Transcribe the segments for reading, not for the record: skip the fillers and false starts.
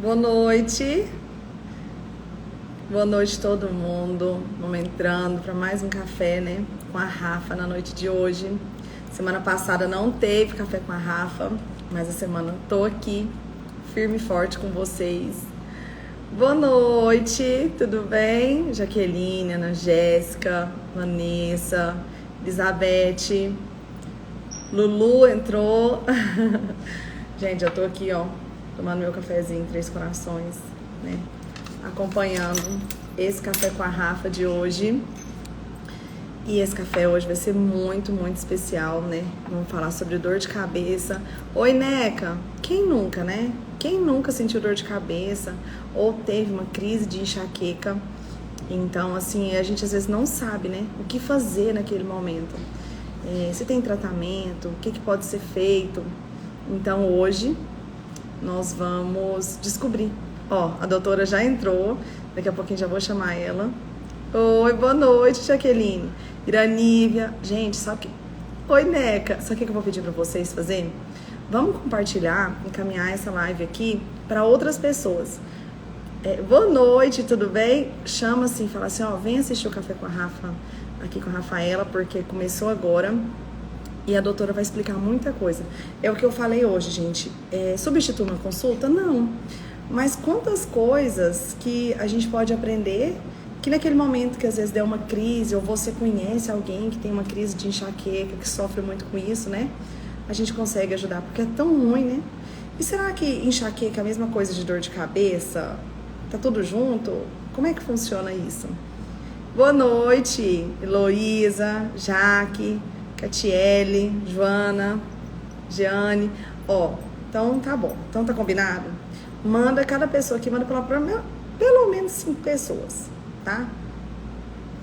Boa noite. Boa noite todo mundo. Vamos entrando para mais um café, né? Com a Rafa na noite de hoje. Semana passada não teve café com a Rafa, mas a semana tô aqui, firme e forte com vocês. Boa noite, tudo bem? Jaqueline, Ana Jéssica, Vanessa, Elizabeth, Lulu entrou. Gente, eu tô aqui, ó, tomando meu cafezinho Três Corações, né? Acompanhando esse café com a Rafa de hoje. E esse café hoje vai ser muito, muito especial, né? Vamos falar sobre dor de cabeça. Oi, Neca! Quem nunca, né? Quem nunca sentiu dor de cabeça ou teve uma crise de enxaqueca? Então, assim, a gente às vezes não sabe, né? O que fazer naquele momento. Se tem tratamento, o que pode ser feito. Então, hoje nós vamos descobrir. Ó, a doutora já entrou, daqui a pouquinho já vou chamar ela. Oi, boa noite, Jaqueline. Iranívia. Gente, sabe que... Oi, Neca. Sabe o que eu vou pedir pra vocês fazerem? Vamos compartilhar, encaminhar essa live aqui para outras pessoas. Boa noite, tudo bem? Chama assim, fala assim, ó, vem assistir o Café com a Rafa, aqui com a Rafaela, porque começou agora. E a doutora vai explicar muita coisa. É o que eu falei hoje, gente. Substitui uma consulta? Não. Mas quantas coisas que a gente pode aprender que naquele momento que às vezes der uma crise, ou você conhece alguém que tem uma crise de enxaqueca, que sofre muito com isso, né? A gente consegue ajudar, porque é tão ruim, né? E será que enxaqueca é a mesma coisa de dor de cabeça? Tá tudo junto? Como é que funciona isso? Boa noite, Heloísa, Jaque, Catiele, Joana, Jeane. Ó, então tá bom. Então tá combinado? Manda cada pessoa aqui, manda pelo menos 5 pessoas, tá?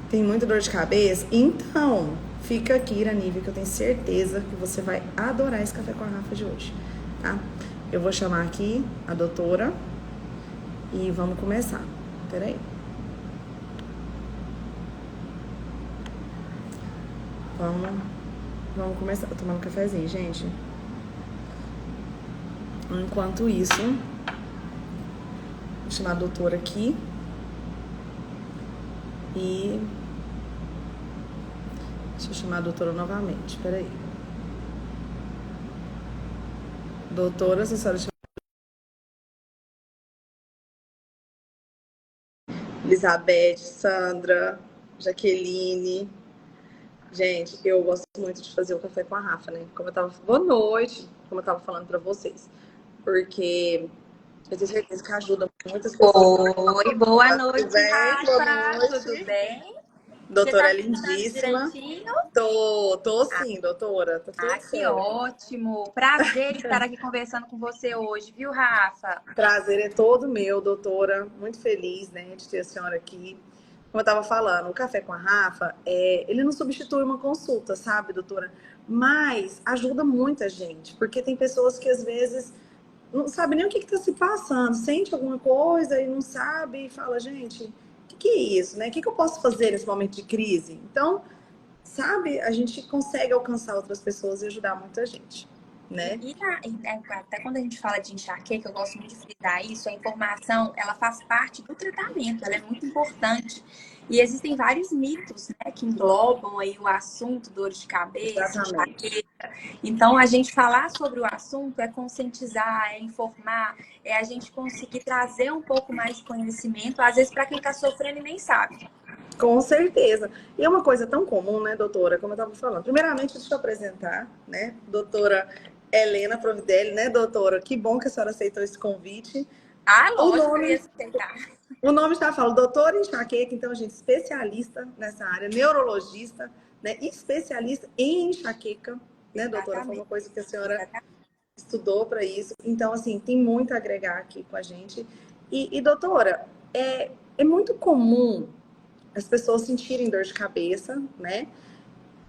Tem muita dor de cabeça? Então, fica aqui, Iranívia, que eu tenho certeza que você vai adorar esse café com a Rafa de hoje, tá? Eu vou chamar aqui a doutora e vamos começar. Peraí. Vamos começar. Tô tomando um cafezinho, gente. Enquanto isso, vou chamar a doutora aqui. E deixa eu chamar a doutora novamente. Peraí. Doutora, se a senhora tiver... Elizabeth, Sandra, Jaqueline. Gente, eu gosto muito de fazer o café com a Rafa, né? Boa noite, como eu tava falando pra vocês. Porque eu tenho certeza que ajuda muitas pessoas. Oi, boa Tudo noite, bem? Boa Rafa. Tudo noite. bem? Você Doutora tá me escutando lindíssima. direitinho? Tô sim, doutora. Tá tudo Que certo. ótimo. Prazer estar aqui conversando com você hoje, viu, Rafa? Prazer é todo meu, doutora. Muito feliz, né, de ter a senhora aqui. Como eu estava falando, o café com a Rafa, ele não substitui uma consulta, sabe, doutora? Mas ajuda muita gente, porque tem pessoas que às vezes não sabe nem o que está se passando, sente alguma coisa e não sabe e fala, gente, o que é isso, né? O que eu posso fazer nesse momento de crise? Então, sabe, a gente consegue alcançar outras pessoas e ajudar muita gente, né? Até quando a gente fala de enxaqueca, eu gosto muito de frisar isso, a informação, ela faz parte do tratamento, ela é muito importante. E existem vários mitos, né, que englobam aí o assunto, dor de cabeça, Exatamente. enxaqueca. Então, a gente falar sobre o assunto é conscientizar, é informar, é a gente conseguir trazer um pouco mais de conhecimento, às vezes para quem está sofrendo e nem sabe. Com certeza. E é uma coisa tão comum, né, doutora, como eu estava falando. Primeiramente, deixa eu apresentar, né, doutora Helena Providelli, né, doutora? Que bom que a senhora aceitou esse convite. Ah, O lógico que eu ia nome, aceitar. o nome está falando, doutora enxaqueca, então, gente, especialista nessa área, neurologista, né, especialista em enxaqueca, né, doutora? Foi uma Exatamente. coisa que a senhora estudou para isso. Então, assim, tem muito a agregar aqui com a gente. E doutora, é muito comum as pessoas sentirem dor de cabeça, né?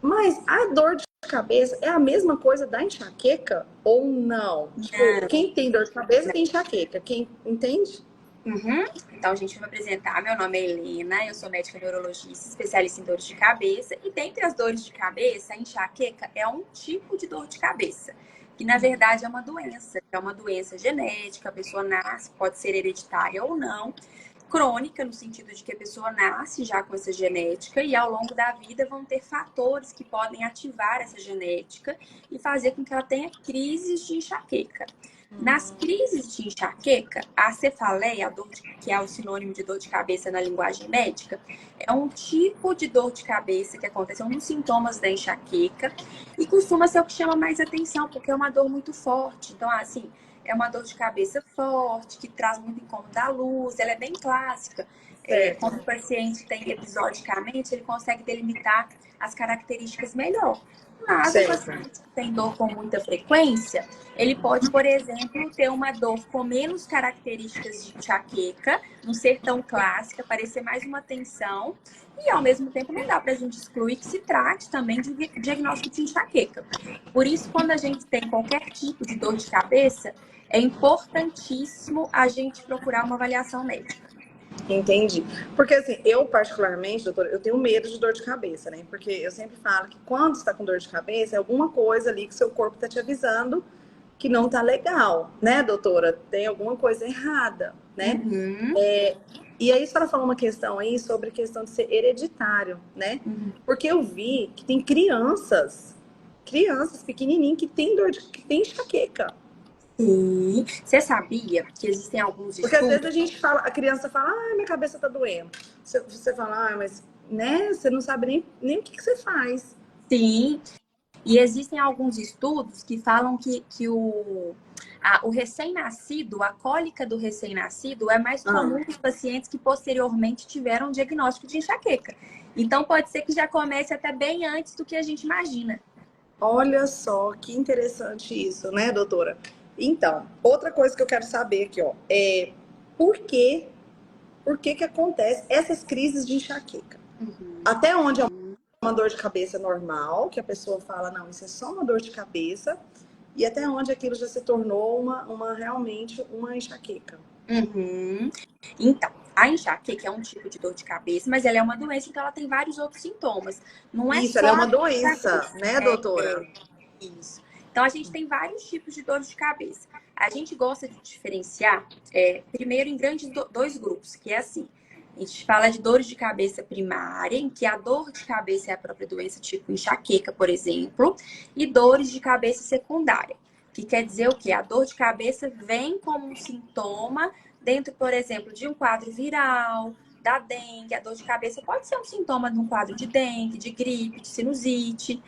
Mas a dor de cabeça é a mesma coisa da enxaqueca ou não? Tipo, Não. quem tem dor de cabeça tem enxaqueca. Quem entende? Uhum. Então, a gente vai me apresentar. Meu nome é Helena, eu sou médica neurologista, especialista em dores de cabeça. E dentre as dores de cabeça, a enxaqueca é um tipo de dor de cabeça. que na verdade é uma doença genética, a pessoa nasce, pode ser hereditária ou não, crônica, no sentido de que a pessoa nasce já com essa genética e ao longo da vida vão ter fatores que podem ativar essa genética e fazer com que ela tenha crises de enxaqueca. Nas crises de enxaqueca, a cefaleia, que é o sinônimo de dor de cabeça na linguagem médica, é um tipo de dor de cabeça que acontece, é um dos sintomas da enxaqueca e costuma ser o que chama mais atenção, porque é uma dor muito forte. Então, assim, é uma dor de cabeça forte, que traz muito incômodo à luz, ela é bem clássica. Quando o paciente tem episodicamente, ele consegue delimitar as características melhor. Mas um paciente que tem dor com muita frequência, ele pode, por exemplo, ter uma dor com menos características de enxaqueca, não ser tão clássica, parecer mais uma tensão, e ao mesmo tempo não dá para a gente excluir que se trate também de diagnóstico de enxaqueca. Por isso, quando a gente tem qualquer tipo de dor de cabeça, é importantíssimo a gente procurar uma avaliação médica. Entendi. Porque assim, eu particularmente, doutora, eu tenho medo de dor de cabeça, né? Porque eu sempre falo que quando você tá com dor de cabeça, é alguma coisa ali que seu corpo tá te avisando que não tá legal, né, doutora? Tem alguma coisa errada, né? Uhum. E aí a senhora falou uma questão aí sobre a questão de ser hereditário, né? Porque eu vi que tem crianças pequenininhas que tem enxaqueca. Sim. Você sabia que existem alguns Porque às vezes estudos? a gente fala, a criança fala, minha cabeça tá doendo. Você fala, mas, né, você não sabe nem o que você faz. Sim. E existem alguns estudos que falam que o recém-nascido, a cólica do recém-nascido é mais comum nos pacientes que posteriormente tiveram um diagnóstico de enxaqueca. Então pode ser que já comece até bem antes do que a gente imagina. Olha só, que interessante isso, né, doutora? Então, outra coisa que eu quero saber aqui, ó, é por que que acontece essas crises de enxaqueca? Até onde é uma dor de cabeça normal, que a pessoa fala, não, isso é só uma dor de cabeça, e até onde aquilo já se tornou realmente uma enxaqueca. Uhum. Então, a enxaqueca é um tipo de dor de cabeça, mas ela é uma doença, então ela tem vários outros sintomas. Não é Isso, ela só é a uma dor de doença, cabeça. né, doutora? Isso. Então, a gente tem vários tipos de dor de cabeça. A gente gosta de diferenciar, primeiro, em dois grupos, que é assim. A gente fala de dores de cabeça primária, em que a dor de cabeça é a própria doença, tipo enxaqueca, por exemplo, e dores de cabeça secundária, que quer dizer o quê? A dor de cabeça vem como um sintoma dentro, por exemplo, de um quadro viral, da dengue. A dor de cabeça pode ser um sintoma de um quadro de dengue, de gripe, de sinusite.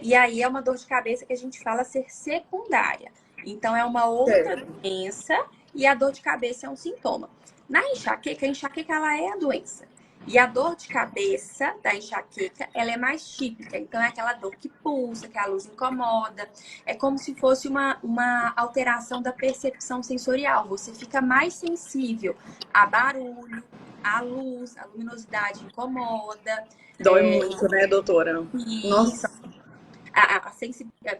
E aí é uma dor de cabeça que a gente fala ser secundária. Então, é uma outra doença e a dor de cabeça é um sintoma. Na enxaqueca, a enxaqueca ela é a doença. E a dor de cabeça da enxaqueca, ela é mais típica. Então, é aquela dor que pulsa, que a luz incomoda. É como se fosse uma alteração da percepção sensorial. Você fica mais sensível a barulho, a luz, a luminosidade incomoda. Dói muito, né, doutora? Nossa. Isso.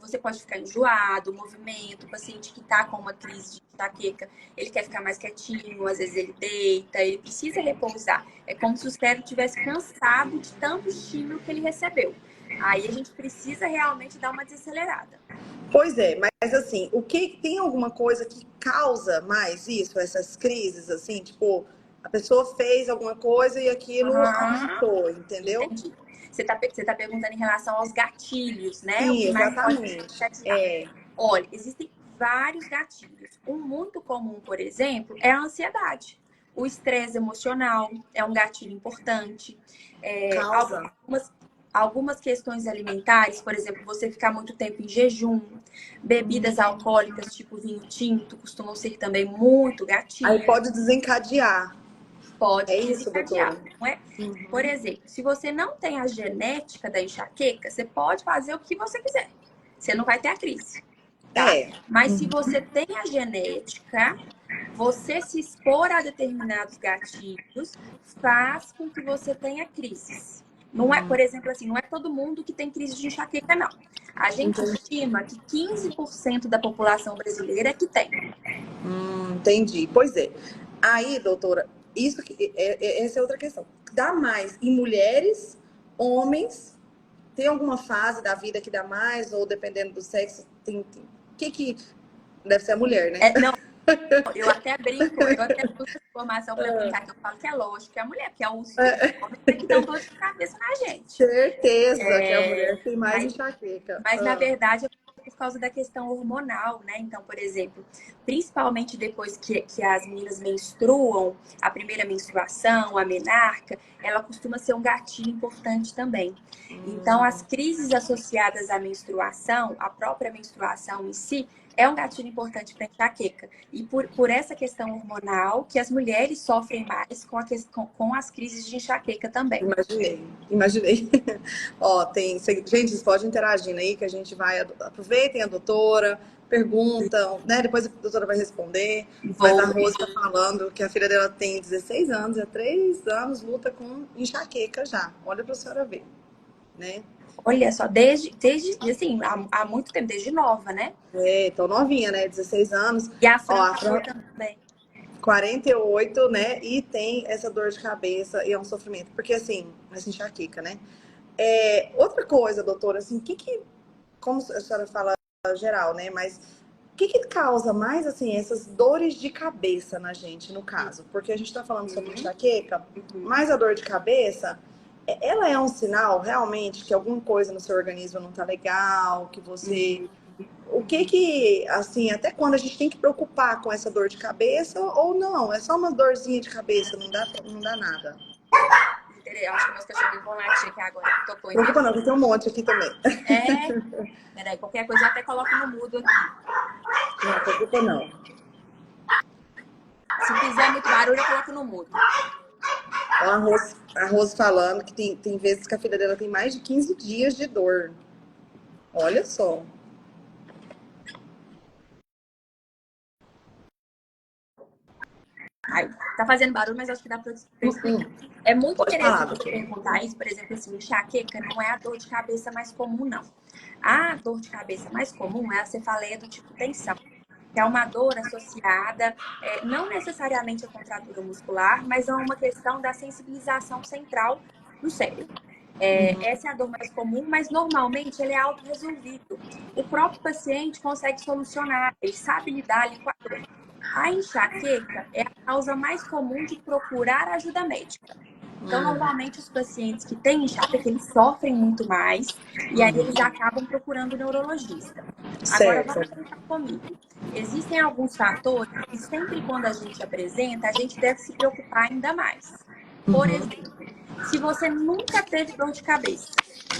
Você pode ficar enjoado, o movimento, o paciente que está com uma crise de enxaqueca, ele quer ficar mais quietinho, às vezes ele deita, ele precisa repousar. É como se o cérebro tivesse cansado de tanto estímulo que ele recebeu. Aí a gente precisa realmente dar uma desacelerada. Pois é, mas assim, o que tem alguma coisa que causa mais isso, essas crises, assim, tipo, a pessoa fez alguma coisa e aquilo aumentou, entendeu? Entendi. Você tá perguntando em relação aos gatilhos, né? O Sim, que mais pode exatamente. desencadear. Olha, existem vários gatilhos. Um muito comum, por exemplo, é a ansiedade. O estresse emocional é um gatilho importante. Causa. Algumas questões alimentares, por exemplo, você ficar muito tempo em jejum, bebidas alcoólicas, tipo vinho tinto, costumam ser também muito Aí gatilho. pode desencadear. Pode É isso, desencadear, doutora? não é? Por exemplo, se você não tem a genética da enxaqueca, você pode fazer o que você quiser. Você não vai ter a crise, tá? Mas se você tem a genética, você se expor a determinados gatilhos faz com que você tenha crises. Não é, por exemplo, assim, não é todo mundo que tem crise de enxaqueca, não. A gente estima que 15% da população brasileira é que tem. Entendi. Pois é. Aí, doutora, essa é outra questão. Dá mais em mulheres, homens? Tem alguma fase da vida que dá mais? Ou dependendo do sexo, tem que deve ser a mulher, né? Não, eu até brinco, eu até uso essa informação para brincar, que eu falo que é lógico que é a mulher, porque é os homens que dão dor de cabeça na gente. Certeza que a mulher tem mais Mas enxaqueca. Mas, na verdade, é por causa da questão hormonal, né? Então, por exemplo, principalmente depois que as meninas menstruam, a primeira menstruação, a menarca, ela costuma ser um gatilho importante também. Então, as crises associadas à menstruação, a própria menstruação em si, é um gatilho importante para enxaqueca. E por essa questão hormonal, que as mulheres sofrem mais com as crises de enxaqueca também. Imaginei. Ó, gente, vocês podem interagir aí, que a gente vai, aproveitem a doutora, perguntam, né? Depois a doutora vai responder. Mas a Rose tá falando que a filha dela tem 16 anos, há 3 anos luta com enxaqueca já. Olha pra senhora ver, né? Olha só, desde assim, há muito tempo, desde nova, né? Então novinha, né? 16 anos. E a Ó, a Fran Fran, também. 48, né? E tem essa dor de cabeça e é um sofrimento. Porque assim, essa enxaqueca, né? Outra coisa, doutora, assim, como a senhora fala geral, né? Mas o que causa mais, assim, essas dores de cabeça na gente, no caso? Porque a gente tá falando sobre enxaqueca, mas a dor de cabeça, ela é um sinal, realmente, que alguma coisa no seu organismo não tá legal, que você... O assim, até quando a gente tem que preocupar com essa dor de cabeça ou não? É só uma dorzinha de cabeça, não dá nada. Eu acho que meus cachorrinhos vão latir aqui agora. Tocou em Preocupa não, tem um monte aqui também. Peraí, qualquer coisa eu até coloco no mudo aqui. Não, preocupa não. Se fizer muito barulho, eu coloco no mudo. A Rose falando que tem vezes que a filha dela tem mais de 15 dias de dor. Olha só. Ai, tá fazendo barulho, mas acho que dá pra perceber. É muito Pode interessante falar, você perguntar isso, por exemplo, assim, enxaqueca não é a dor de cabeça mais comum, não. A dor de cabeça mais comum é a cefaleia do tipo tensão, que é uma dor associada, não necessariamente à contratura muscular, mas a uma questão da sensibilização central do cérebro. Essa é a dor mais comum, mas normalmente ele é autorresolvido. O próprio paciente consegue solucionar, ele sabe lidar ali com a dor. A enxaqueca é a causa mais comum de procurar ajuda médica. Então, normalmente, os pacientes que têm enxaqueca, eles sofrem muito mais e aí eles acabam procurando o neurologista. Agora, certo. vamos pensar comigo. Existem alguns fatores que sempre quando a gente apresenta, a gente deve se preocupar ainda mais. Por exemplo, se você nunca teve dor de cabeça,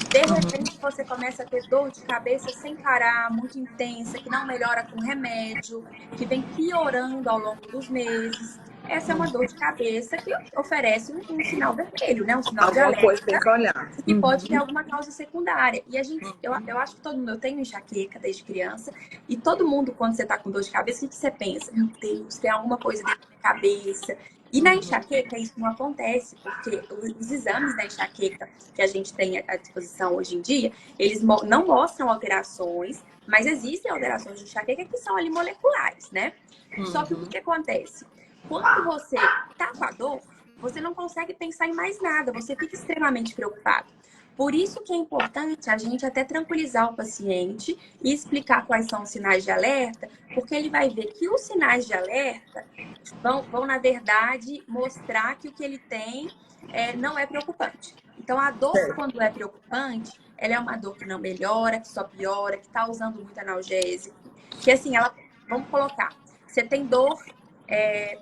de repente você começa a ter dor de cabeça sem parar, muito intensa, que não melhora com remédio, que vem piorando ao longo dos meses. Essa é uma dor de cabeça que oferece um sinal vermelho, né? Um sinal de Alguma coisa alerta, tem que olhar. que pode ter alguma causa secundária. E eu acho que todo mundo, eu tenho enxaqueca desde criança, e todo mundo, quando você tá com dor de cabeça, o que você pensa? Meu Deus, tem alguma coisa dentro da cabeça. E na enxaqueca isso não acontece, porque os exames da enxaqueca que a gente tem à disposição hoje em dia, eles não mostram alterações, mas existem alterações de enxaqueca que são ali moleculares, né? Só que o que acontece? Quando você tá com a dor, você não consegue pensar em mais nada, você fica extremamente preocupado. Por isso que é importante a gente até tranquilizar o paciente e explicar quais são os sinais de alerta, porque ele vai ver que os sinais de alerta vão na verdade, mostrar que o que ele tem não é preocupante. Então, a dor, quando é preocupante, ela é uma dor que não melhora, que só piora, que está usando muito analgésico. Que assim, vamos colocar, você tem dor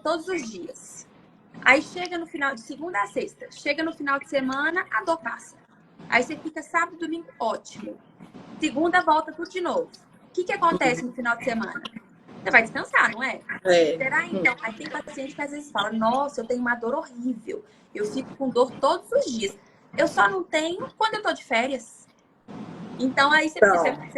todos os dias. Aí chega no final de segunda a sexta, chega no final de semana, a dor passa. Aí você fica sábado, domingo, ótimo. Segunda, volta tudo de novo. O que acontece no final de semana? Você vai descansar, não é? Será então? Aí tem paciente que às vezes fala, nossa, eu tenho uma dor horrível. Eu fico com dor todos os dias. Eu só não tenho quando eu tô de férias. Então aí você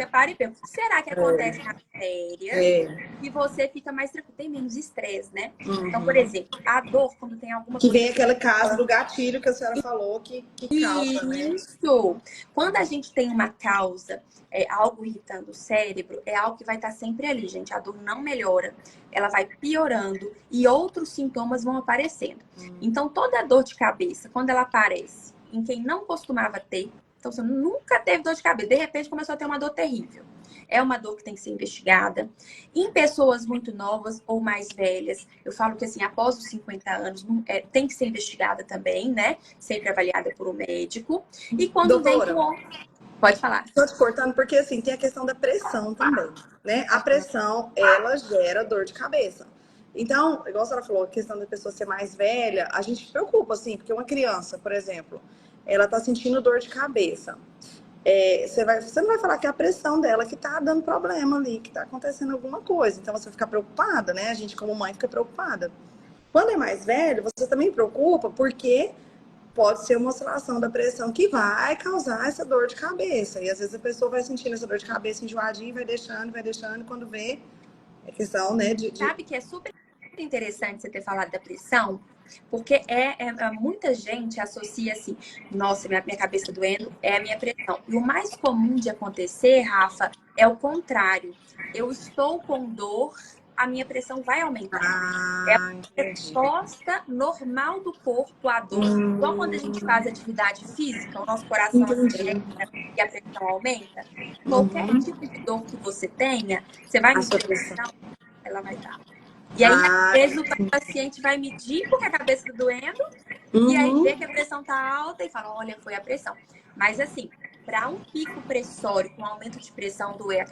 para e pensa, o que será que acontece nas férias? E você fica mais tranquilo, tem menos estresse, né? Então, por exemplo, a dor, quando tem alguma Que coisa... vem aquele caso do gatilho que a senhora falou que causa, né? Isso! Quando a gente tem uma causa, algo irritando o cérebro, é algo que vai estar sempre ali, gente. A dor não melhora, ela vai piorando e outros sintomas vão aparecendo. Então, toda dor de cabeça, quando ela aparece em quem não costumava ter, Então, você nunca teve dor de cabeça. De repente, começou a ter uma dor terrível. É uma dor que tem que ser investigada. Em pessoas muito novas ou mais velhas, eu falo que, assim, após os 50 anos, tem que ser investigada também, né? Sempre avaliada por um médico. E quando vem Doutora, com... Pode falar. estou te cortando porque, assim, tem a questão da pressão também, né? A pressão, ela gera dor de cabeça. Então, igual a senhora falou, a questão da pessoa ser mais velha, a gente se preocupa, assim, porque uma criança, por exemplo, ela tá sentindo dor de cabeça. Você não vai falar que é a pressão dela que tá dando problema ali, que tá acontecendo alguma coisa. Então, você fica preocupada, né? A gente, como mãe, fica preocupada. Quando é mais velho, você também preocupa porque pode ser uma oscilação da pressão que vai causar essa dor de cabeça. E às vezes a pessoa vai sentindo essa dor de cabeça enjoadinha, vai deixando, e quando vê, é questão, né, Sabe que é super interessante você ter falado da pressão, porque muita gente associa assim, nossa, minha cabeça doendo é a minha pressão. E o mais comum de acontecer, Rafa, é o contrário. Eu estou com dor, a minha pressão vai aumentar. É a entendi. resposta normal do corpo à dor. Igual quando a gente faz atividade física, o nosso coração acelera Entendi. e a pressão aumenta. Qualquer Uhum. tipo de dor que você tenha, você vai A medir sua a pressão. pressão, ela vai estar. E aí, às Ah, vezes, o paciente vai medir porque a cabeça está doendo, e aí vê uhum. que a pressão está alta e fala, olha, foi a pressão. Mas assim, para um pico pressório com aumento de pressão doer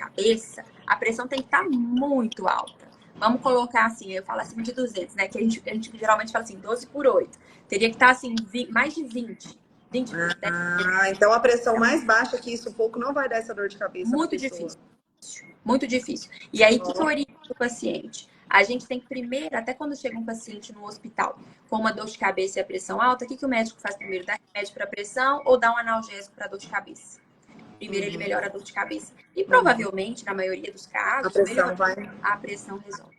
a pressão tem que estar muito alta. Vamos colocar assim, eu falo acima de 200, né? Que a gente geralmente fala assim, 12 por 8. Teria que estar assim, mais de 20 por 10. Então a pressão mais baixa que isso pouco não vai dar essa dor de cabeça na Muito pessoa. difícil. Muito difícil. E aí, o que eu Nossa. oriento o paciente? A gente tem que primeiro, até quando chega um paciente no hospital com uma dor de cabeça e a pressão alta, o que o médico faz primeiro? Dá remédio para pressão ou dá um analgésico para dor de cabeça? Primeiro ele melhora a dor de cabeça. E Uhum. provavelmente, na maioria dos A casos, pressão melhorando, vai. a pressão resolve.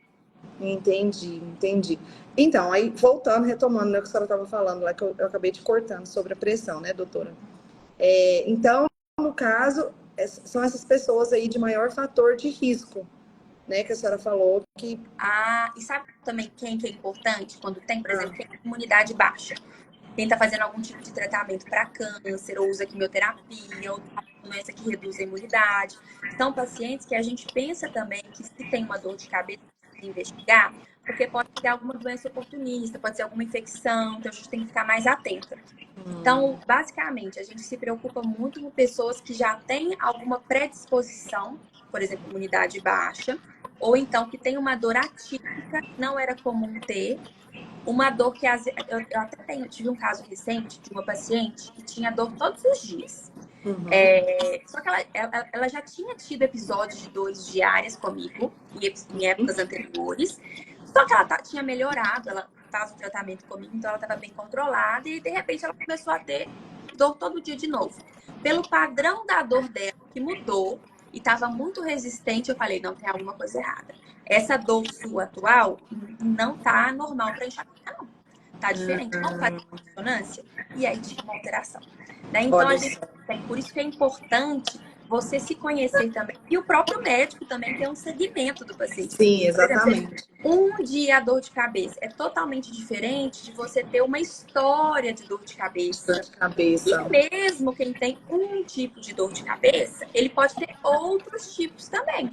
Entendi. Então, aí voltando, retomando, né, o que a senhora estava falando lá, que eu acabei te cortando sobre a pressão, né, doutora? Então, no caso, são essas pessoas aí de maior fator de risco, né, que a senhora falou que. E sabe também quem que é importante quando tem, por exemplo, quem tem imunidade baixa? Quem está fazendo algum tipo de tratamento para câncer, ou usa quimioterapia, ou tá com doença que reduz a imunidade. São pacientes que a gente pensa também que se tem uma dor de cabeça, precisa investigar, porque pode ser alguma doença oportunista, pode ser alguma infecção, então a gente tem que ficar mais atenta. Então, basicamente, a gente se preocupa muito com pessoas que já têm alguma predisposição, por exemplo, imunidade baixa, ou então que tem uma dor atípica, não era comum ter, uma dor que eu até tive um caso recente de uma paciente que tinha dor todos os dias. Uhum. Só que ela já tinha tido episódios de dores diárias comigo em épocas anteriores. Só que ela tinha melhorado, ela faz o tratamento comigo, então ela estava bem controlada e de repente ela começou a ter dor todo dia de novo. Pelo padrão da dor dela, que mudou e estava muito resistente, eu falei, não, tem alguma coisa errada. Essa dor sua atual não tá normal para enxaqueca, não. Tá diferente, não faz ressonância. E aí tinha uma alteração. Né? Então, a Olha gente só. por isso que é importante você se conhecer também. E o próprio médico também tem um segmento do paciente. Sim, Por exemplo, exatamente. um dia a dor de cabeça é totalmente diferente de você ter uma história de dor de Dor cabeça. de cabeça. E mesmo quem tem um tipo de dor de cabeça, ele pode ter outros tipos também.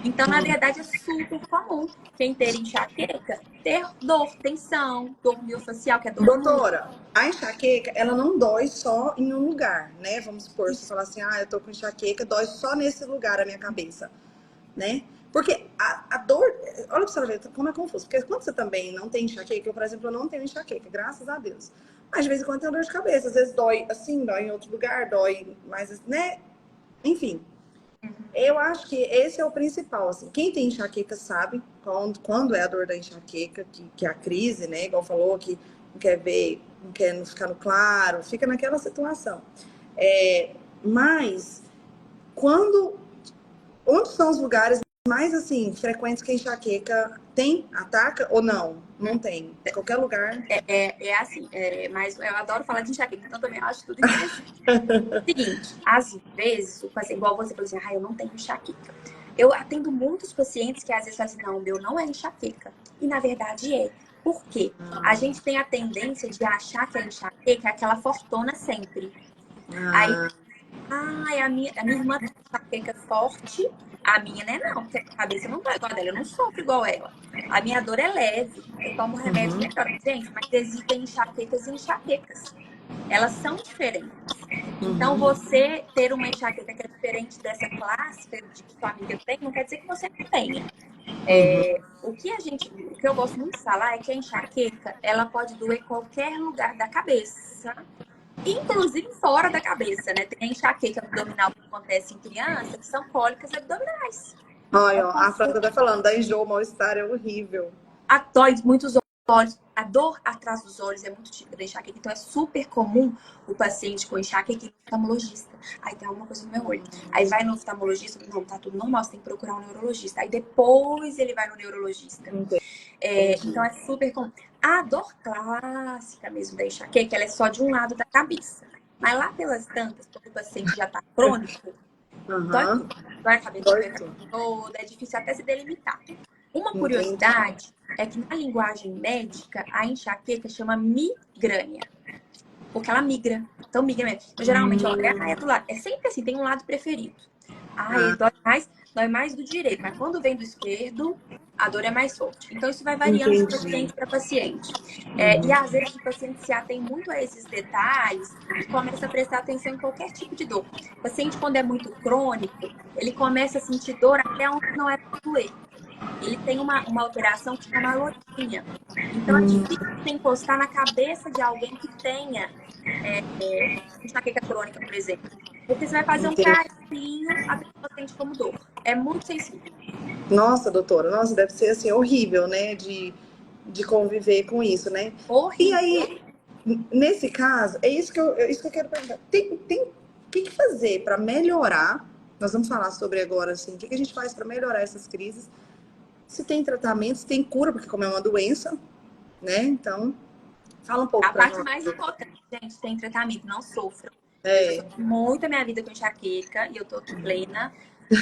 Então, na verdade, é super comum quem ter enxaqueca ter dor, tensão, dor miofascial, que é dor no Doutora, a enxaqueca, ela não dói só em um lugar, né? Vamos supor, você isso. falar assim, eu tô com enxaqueca, dói só nesse lugar a minha cabeça, né? Porque a dor, olha pra você ver como é confuso. Porque quando você também não tem enxaqueca, eu, por exemplo, eu não tenho enxaqueca, graças a Deus. Mas de vez em quando tem dor de cabeça. Às vezes dói assim, dói em outro lugar, dói mais, né? Enfim, eu acho que esse é o principal, assim. Quem tem enxaqueca sabe quando é a dor da enxaqueca, que é a crise, né? Igual falou, que não quer ver, não quer não ficar no claro, fica naquela situação. Mas, quando onde são os lugares mais assim frequentes que a enxaqueca tem, ataca ou não? Não tem. Qualquer lugar. Assim, mas eu adoro falar de enxaqueca, então também acho tudo interessante. Seguinte, às vezes, o paciente, igual você falou assim, eu não tenho enxaqueca. Eu atendo muitos pacientes que às vezes falam assim, não, o meu não é enxaqueca. E na verdade é. Por quê? A gente tem a tendência de achar que a enxaqueca é aquela fortuna sempre. Aí Ah, Ai, a minha irmã tem enxaqueca forte, a minha, né, não, porque a cabeça não tá igual a dela, eu não sofro igual ela. A minha dor é leve, eu tomo remédio Uhum, melhor. Gente, mas existem enxaquecas e enxaquecas. Elas são diferentes. Então, uhum, você ter uma enxaqueca que é diferente dessa clássica de que sua amiga tem, não quer dizer que você não tenha. uhum. O que eu gosto muito de falar é que a enxaqueca, ela pode doer em qualquer lugar da cabeça, inclusive fora da cabeça, né? Tem a enxaqueca abdominal que acontece em criança, que são cólicas abdominais. Olha, ó, a Nossa, Franca tá falando, da enjoo, mal-estar é horrível. dói muitos olhos. A dor atrás dos olhos é muito típica da enxaqueca, então é super comum o paciente com enxaqueca ir no oftalmologista. Aí tem alguma coisa no meu olho. Aí vai no oftalmologista, não, tá tudo normal, você tem que procurar um neurologista. Aí depois ele vai no neurologista. Então Entendi. é super comum. A dor clássica mesmo da enxaqueca, ela é só de um lado da cabeça. Mas lá pelas tantas, quando o paciente já tá crônico, dói Aham, tudo. Dói a cabeça, dói dói a cabeça tudo. toda, é difícil até se delimitar. Uma Entendi. curiosidade é que na linguagem médica, a enxaqueca chama migrânia, porque ela migra. Então, migra mesmo. Então, geralmente, ó, é do lado. É sempre assim, tem um lado preferido. Ai, Ah, dói mais do direito, mas quando vem do esquerdo, a dor é mais forte. Então, isso vai variando de entendi. paciente para paciente. E Uhum. às vezes o paciente se atém muito a esses detalhes e começa a prestar atenção em qualquer tipo de dor. O paciente, quando é muito crônico, ele começa a sentir dor até onde não é para doer. Ele tem uma alteração que chama alotia. Então, é difícil você encostar na cabeça de alguém que tenha enxaqueca crônica, por exemplo. Porque você vai fazer um Entendi. carinho, a pessoa sente como dor. É muito sensível. Nossa, doutora, nossa, deve ser assim horrível, né, de conviver com isso, né? E Horrível. aí, nesse caso, é isso que eu quero perguntar. Tem o que fazer para melhorar? Nós vamos falar sobre agora, assim, o que a gente faz para melhorar essas crises? Se tem tratamento, se tem cura, porque como é uma doença, né? Então, fala um pouco A para parte nós. mais importante, gente, tem tratamento, não sofram. Eu já É, sofri muito a minha vida com enxaqueca e eu tô aqui plena.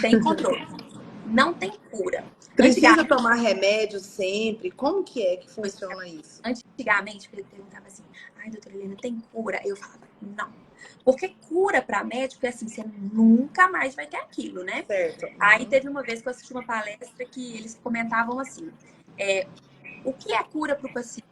Tem controle. Não tem cura. precisa Antigamente, tomar remédio sempre? Como que é que funciona isso? Antigamente, ele perguntava assim: ai, doutora Helena, tem cura? Eu falava: não. Porque cura para médico é assim, você nunca mais vai ter aquilo, né? Certo. Aí Uhum. teve uma vez que eu assisti uma palestra que eles comentavam assim: é, o que é cura para o paciente?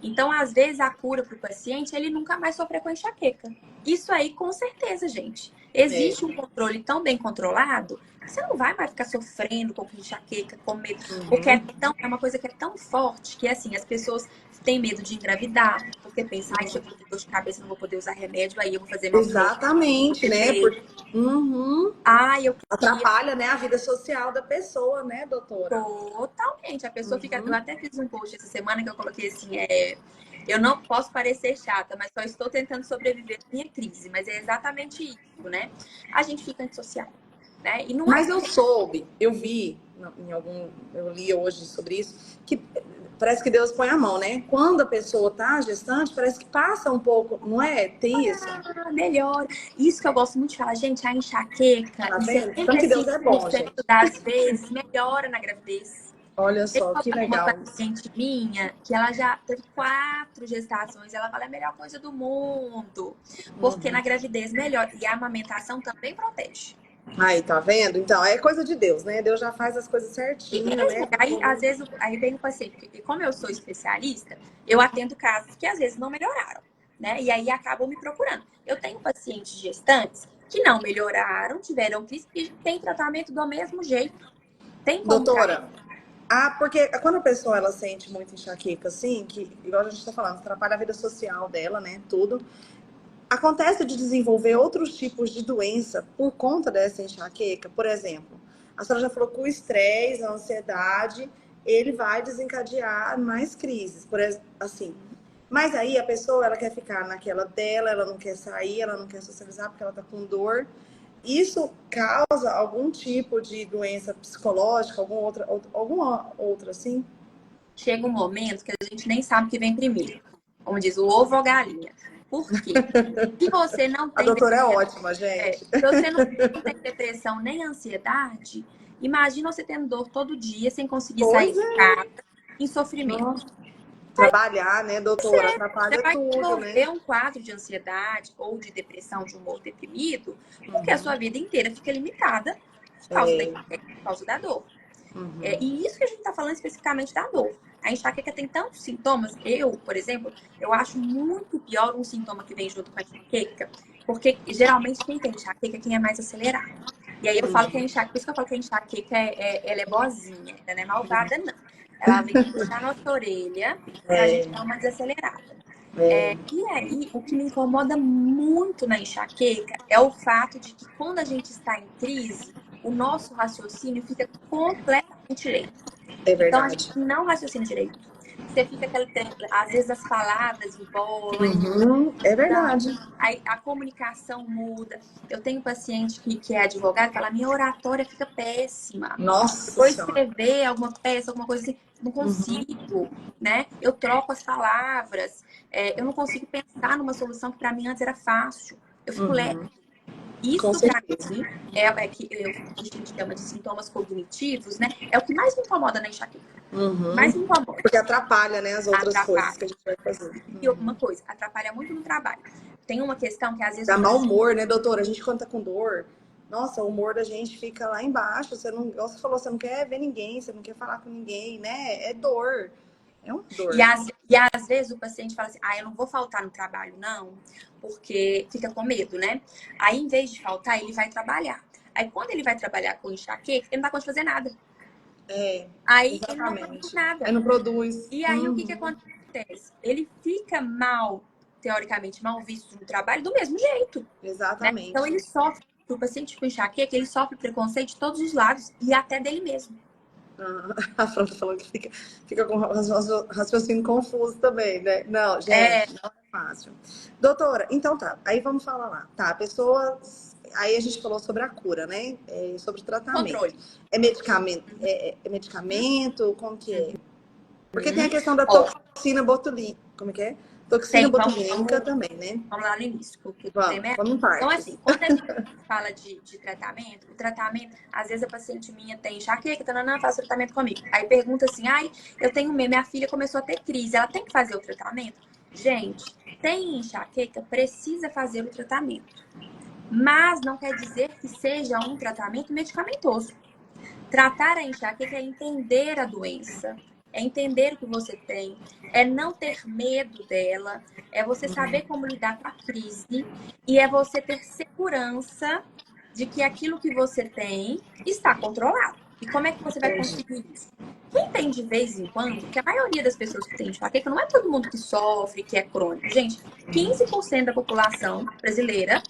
Então, às vezes, a cura para o paciente, ele nunca mais sofrer com enxaqueca. Isso aí, com certeza, gente. É. Existe um controle tão bem controlado que você não vai mais ficar sofrendo com enxaqueca, com medo. Porque Uhum. é uma coisa que é tão forte que, assim, as pessoas têm medo de engravidar, porque pensam, ai, se eu tenho dor de cabeça, eu não vou poder usar remédio, aí eu vou fazer mal pro meu Exatamente, né? bebê. Uhum. Ai, eu queria. Atrapalha, né, a vida social da pessoa, né, doutora? Totalmente. A pessoa fica. Eu Uhum. até fiz um post essa semana que eu coloquei assim: eu não posso parecer chata, mas só estou tentando sobreviver à minha crise. Mas é exatamente isso, né? A gente fica antissocial, né? E não é. Mas eu soube, eu vi em algum, eu li hoje sobre isso, que parece que Deus põe a mão, né? Quando a pessoa tá gestante, parece que passa um pouco, não é? Tem isso, Melhor. Isso que eu gosto muito de falar, gente, a enxaqueca, tá em vendo? Tanto que Deus é bom, 65% gente. das vezes, melhora na gravidez. Olha Teve só, que uma legal isso. paciente minha que ela já teve 4 gestações. Ela fala, é a melhor coisa do mundo. Porque na Uhum. gravidez melhora. E a amamentação também protege. Aí, tá vendo? Então, é coisa de Deus, né? Deus já faz as coisas E certinho, né? aí, às vezes, aí vem o paciente. Porque como eu sou especialista, eu atendo casos que às vezes não melhoraram. Né? E aí acabam me procurando. Eu tenho pacientes gestantes que não melhoraram, tiveram crise e tem tratamento do mesmo jeito. Tem como tratar. Doutora, ah, porque quando a pessoa ela sente muito enxaqueca, assim, que, igual a gente tá falando, atrapalha a vida social dela, né? Tudo. Acontece de desenvolver outros tipos de doença por conta dessa enxaqueca. Por exemplo, a senhora já falou que o estresse, a ansiedade, ele vai desencadear mais crises, assim. Mas aí a pessoa, ela quer ficar naquela dela, ela não quer sair, ela não quer socializar porque ela tá com dor. Isso causa algum tipo de doença psicológica, alguma outra assim? Chega um momento que a gente nem sabe o que vem primeiro. Como diz, o ovo ou a galinha. Por quê? Se você não A tem doutora é ótima, gente. se você não tem depressão nem ansiedade, imagina você tendo dor todo dia sem conseguir sair Pois de é. casa em sofrimento. trabalhar, né, doutora? Atrapalha Você vai tudo, né? desenvolver um quadro de ansiedade ou de depressão, de humor deprimido, porque a sua vida inteira fica limitada por causa da dor. E isso que a gente está falando especificamente da dor. A enxaqueca tem tantos sintomas. Eu, por exemplo, eu acho muito pior um sintoma que vem junto com a enxaqueca, porque geralmente quem tem enxaqueca é quem é mais acelerado. E aí eu falo que a enxaqueca, por isso que eu falo que a enxaqueca ela é boazinha, ela não é malvada, não. Ela vem puxar nossa orelha pra gente dar uma desacelerada. E aí, o que me incomoda muito na enxaqueca é o fato de que quando a gente está em crise, o nosso raciocínio fica completamente lento. É Então, a verdade. gente não raciocina direito. Você fica aquele tempo, às vezes as palavras embolam, É verdade. a comunicação muda. Eu tenho um paciente que é advogado, que fala, minha oratória fica péssima. Nossa Eu vou Senhora. escrever alguma peça, alguma coisa assim, não consigo, né? Eu troco as palavras, eu não consigo pensar numa solução que para mim antes era fácil. Eu fico leve. Com Isso, para certeza. mim, é que a gente chama de sintomas cognitivos, né? É o que mais me incomoda na enxaqueca. Mais me incomoda. Porque atrapalha, né, as outras coisas que a gente vai fazer. E uma coisa, atrapalha muito no trabalho. Tem uma questão que às vezes... Dá mau humor, né, doutora? A gente quando tá com dor, nossa, o humor da gente fica lá embaixo. Você não, igual você falou, você não quer ver ninguém, você não quer falar com ninguém, né? É dor. É uma dor. E às vezes o paciente fala assim, eu não vou faltar no trabalho, não, porque fica com medo, né? Aí, em vez de faltar, ele vai trabalhar. Aí, quando ele vai trabalhar com enxaqueca, ele não dá conta de fazer nada. Aí, exatamente. ele não produz nada. Aí não produz. E aí, o que acontece? Ele fica mal, teoricamente, mal visto no trabalho do mesmo jeito. Exatamente. Né? Então, ele sofre, o paciente com enxaqueca, ele sofre preconceito de todos os lados e até dele mesmo. A Fran tá falando que fica com raciocínio confuso também, né? Não, gente, não é fácil. Doutora, então tá, aí vamos falar lá. Tá, a pessoa... Aí a gente falou sobre a cura, né? Sobre o tratamento. Controle. É medicamento? É medicamento? Como que é? Porque tem a questão da toxina botulínica. Como que é? Toxina botulínica também, né? Vamos lá no início. Porque vamos em partes. Então, assim, quando a gente fala de tratamento, o tratamento, às vezes a paciente minha tem enxaqueca, faz tratamento comigo. Aí pergunta assim, eu tenho minha filha começou a ter crise, ela tem que fazer o tratamento? Gente, tem enxaqueca, precisa fazer o tratamento. Mas não quer dizer que seja um tratamento medicamentoso. Tratar a enxaqueca é entender a doença, é entender o que você tem, é não ter medo dela, é você saber como lidar com a crise e é você ter segurança de que aquilo que você tem está controlado. E como é que você vai conseguir isso? Quem tem de vez em quando, porque a maioria das pessoas que tem enxaqueca não é todo mundo que sofre, que é crônico. Gente, 15% da população brasileira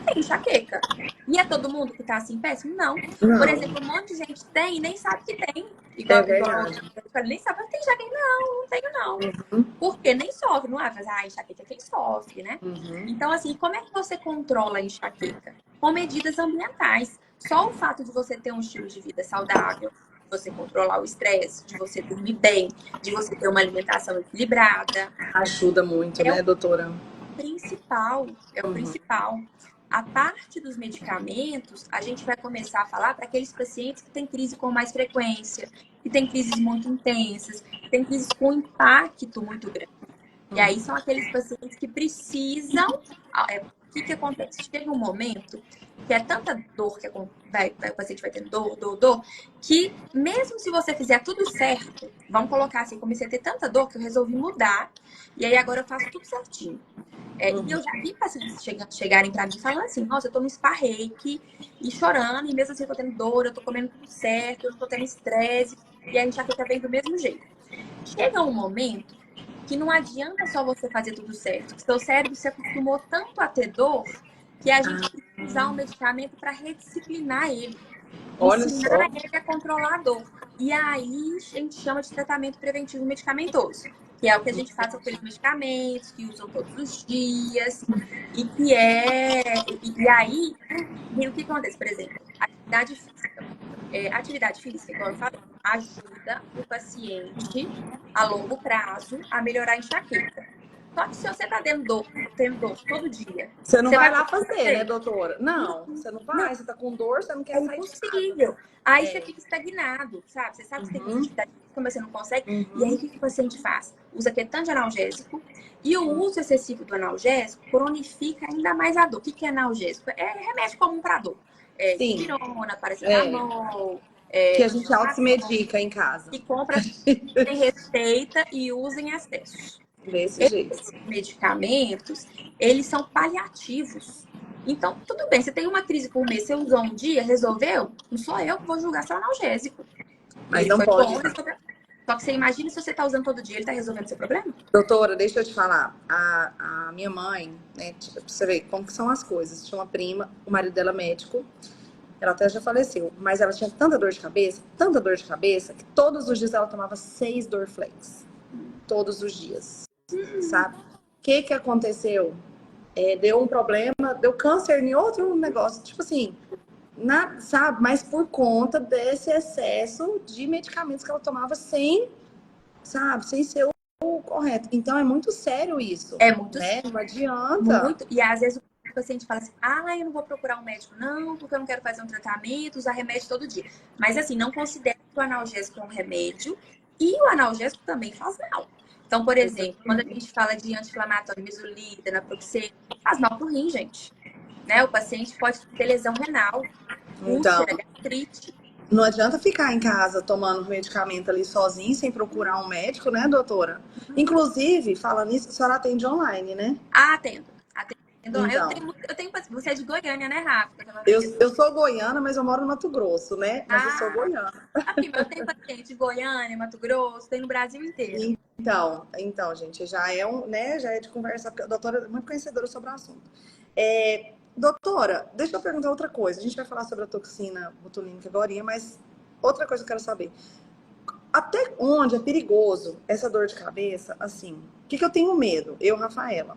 tem enxaqueca. E é todo mundo que tá assim péssimo? Não. Por exemplo, um monte de gente tem e nem sabe que tem. Igual nem sabe que tem enxaqueca. Não tenho não. Porque nem sofre, não é? Mas enxaqueca é quem sofre, né? Então, assim, como é que você controla a enxaqueca? Com medidas ambientais. Só o fato de você ter um estilo de vida saudável, de você controlar o estresse, de você dormir bem, de você ter uma alimentação equilibrada. Ajuda muito, né, doutora? É o principal. A parte dos medicamentos, a gente vai começar a falar para aqueles pacientes que têm crise com mais frequência, que têm crises muito intensas, que têm crises com impacto muito grande. E aí são aqueles pacientes que precisam... O que acontece? Chega um momento que é tanta dor que o paciente vai tendo dor, que mesmo se você fizer tudo certo, vamos colocar assim, comecei a ter tanta dor que eu resolvi mudar, e aí agora eu faço tudo certinho. E eu já vi pacientes chegarem pra mim falando assim, nossa, eu tô no spa reiki e chorando, e mesmo assim eu tô tendo dor, eu tô comendo tudo certo, eu não tô tendo estresse, e a enxaqueca vem do mesmo jeito. Chega um momento que não adianta só você fazer tudo certo. Seu cérebro se acostumou tanto a ter dor que a gente precisa usar um medicamento para redisciplinar ele. Ensinar ele a controlar a dor. E aí a gente chama de tratamento preventivo medicamentoso. Que é o que a gente faz com aqueles medicamentos que usam todos os dias. E que E aí, o que acontece? Por exemplo, atividade física. Atividade física, igual eu falei, ajuda o paciente a longo prazo a melhorar a enxaqueca. Só que se você tá tendo dor todo dia... Você não vai lá fazer, né, doutora? Não, você não vai. Não. Você tá com dor, você não quer sair de casa. Aí você fica estagnado, sabe? Você sabe que você tem que fazer atividade física, mas você não consegue. E aí, o que o paciente faz? usa aquele tanto de analgésico. E o uso excessivo do analgésico cronifica ainda mais a dor. O que é analgésico? É remédio comum para dor. Sim. Dipirona, É. paracetamol, Que a gente auto-medica em casa. que compra sem receita e usa em excesso. Desse jeito. Esses medicamentos, eles são paliativos. Então, tudo bem, você tem uma crise por mês, você usou um dia, resolveu? Não sou eu que vou julgar seu analgésico. Mas Ele não foi pode. bom, resolveu. Só que você imagina se você está usando todo dia, ele está resolvendo seu problema? Doutora, deixa eu te falar. A minha mãe, né, pra você ver como que são as coisas. Tinha uma prima, o marido dela é médico, ela até já faleceu, mas ela tinha tanta dor de cabeça, que todos os dias ela tomava 6 Dorflex. Todos os dias, sabe? O que aconteceu? Deu um problema, deu câncer em outro negócio. Tipo assim, sabe? Mas por conta desse excesso de medicamentos que ela tomava sem, sabe? Sem ser o correto. Então é muito sério isso, É muito né? sério. Não adianta. Muito. E às vezes o paciente fala assim, eu não vou procurar um médico não, porque eu não quero fazer um tratamento, usar remédio todo dia. Mas assim, não considere que o analgésico é um remédio e o analgésico também faz mal. Então, por exemplo, quando a gente fala de anti-inflamatório, mesolida, naproxeno, faz mal pro rim, gente. Né? O paciente pode ter lesão renal, Então, úlcera, gastrite. não adianta ficar em casa tomando medicamento ali sozinho, sem procurar um médico, né, doutora? Inclusive, falando nisso, a senhora atende online, né? Atendo. Então, Você é de Goiânia, né, Rafa? eu sou goiana, mas eu moro no Mato Grosso, né? Mas eu sou goiana. Aqui, eu tenho paciente de Goiânia, Mato Grosso, tem no Brasil inteiro. Então, gente, já é né? Já é de conversa, porque a doutora é muito conhecedora sobre o assunto. Doutora, deixa eu perguntar outra coisa. A gente vai falar sobre a toxina botulínica agora, mas outra coisa que eu quero saber. Até onde é perigoso essa dor de cabeça, assim? O que eu tenho medo? Eu, Rafaela.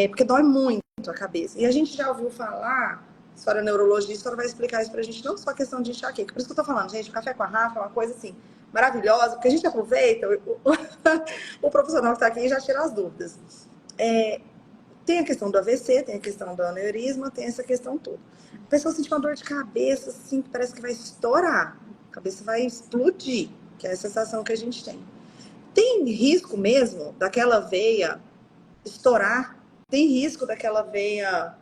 Porque dói muito a cabeça. E a gente já ouviu falar, a senhora neurologista, a senhora vai explicar isso pra gente, não só a questão de enxaqueca. Por isso que eu tô falando, gente, o café com a Rafa é uma coisa assim, maravilhosa, porque a gente aproveita, o profissional que tá aqui já tira as dúvidas. Tem a questão do AVC, tem a questão do aneurisma, tem essa questão toda. A pessoa sente uma dor de cabeça, assim, que parece que vai estourar. A cabeça vai explodir, que é a sensação que a gente tem. Tem risco mesmo daquela veia estourar? Tem risco daquela veia,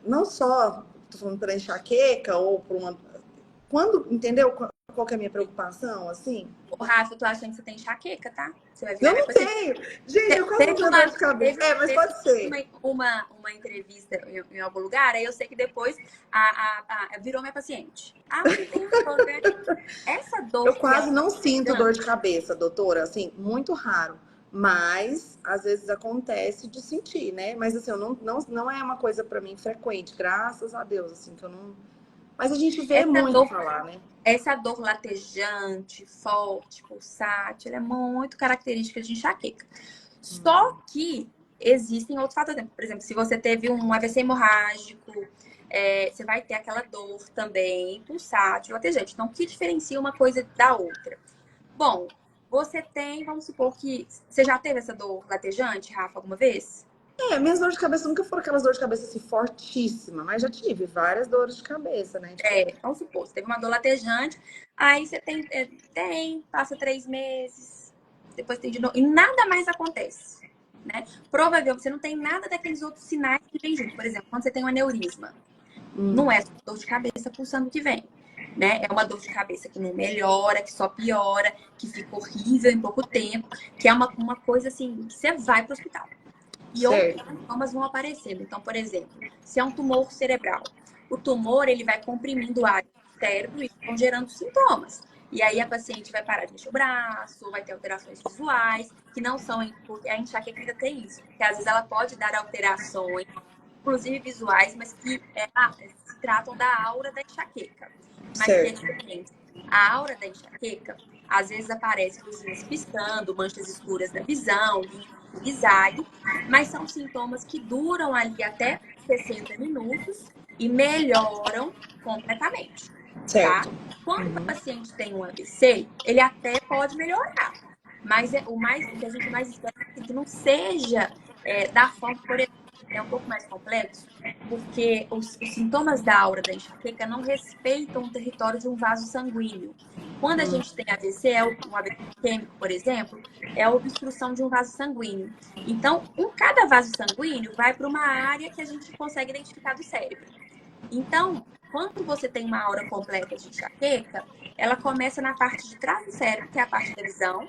não só, tô falando pela enxaqueca ou por uma... Entendeu qual que é a minha preocupação, assim? Ô, Rafa, eu tô achando que você tem enxaqueca, tá? Você vai Eu virar não tenho. Gente, eu quase não tenho dor de cabeça. Mas pode ser. uma entrevista em algum lugar, aí eu sei que depois virou minha paciente. Mas não tem dor, né? Essa dor Eu que quase ela não tá sinto dor pegando, de cabeça, doutora, assim, muito raro. Mas, às vezes acontece de sentir, né? Mas, assim, não é uma coisa pra mim frequente, graças a Deus, assim, que eu não... Mas a gente vê muito falar, né? essa dor latejante, forte, pulsátil, ela é muito característica de enxaqueca. Só que existem outros fatores. Por exemplo, se você teve um AVC hemorrágico, você vai ter aquela dor também, pulsátil, latejante. Então, o que diferencia uma coisa da outra? Bom, você tem, vamos supor que... Você já teve essa dor latejante, Rafa, alguma vez? Minhas dores de cabeça nunca foram aquelas dores de cabeça assim fortíssimas, mas já tive várias dores de cabeça, né? Vamos supor, você teve uma dor latejante, aí você passa 3 meses, depois tem de novo, e nada mais acontece, né? Provavelmente você não tem nada daqueles outros sinais que vem junto. Por exemplo, quando você tem um aneurisma, não é só dor de cabeça pulsando que vem, né? É uma dor de cabeça que não melhora, que só piora, que fica horrível em pouco tempo, que é uma coisa assim, que você vai para o hospital. E outros sintomas vão aparecendo. Então, por exemplo, se é um tumor cerebral, o tumor ele vai comprimindo o ar do cérebro e vão gerando sintomas. E aí a paciente vai parar de mexer o braço, vai ter alterações visuais, que não são... Porque a enxaqueca ainda tem isso. Porque às vezes ela pode dar alterações, inclusive visuais, mas que se tratam da aura da enxaqueca. Mas que é diferente. A aura da enxaqueca, às vezes aparece luzinhas piscando, manchas escuras na visão, zigue-zague, mas são sintomas que duram ali até 60 minutos e melhoram completamente, tá? Quando o paciente tem um AVC, ele até pode melhorar, mas o que a gente mais espera é que não seja da forma, por exemplo, é um pouco mais complexo, porque os sintomas da aura da enxaqueca não respeitam o território de um vaso sanguíneo. Quando a gente tem AVC, um AVC isquêmico, por exemplo, é a obstrução de um vaso sanguíneo. Então, cada vaso sanguíneo vai para uma área que a gente consegue identificar do cérebro. Então, quando você tem uma aura completa de enxaqueca, ela começa na parte de trás do cérebro, que é a parte da visão,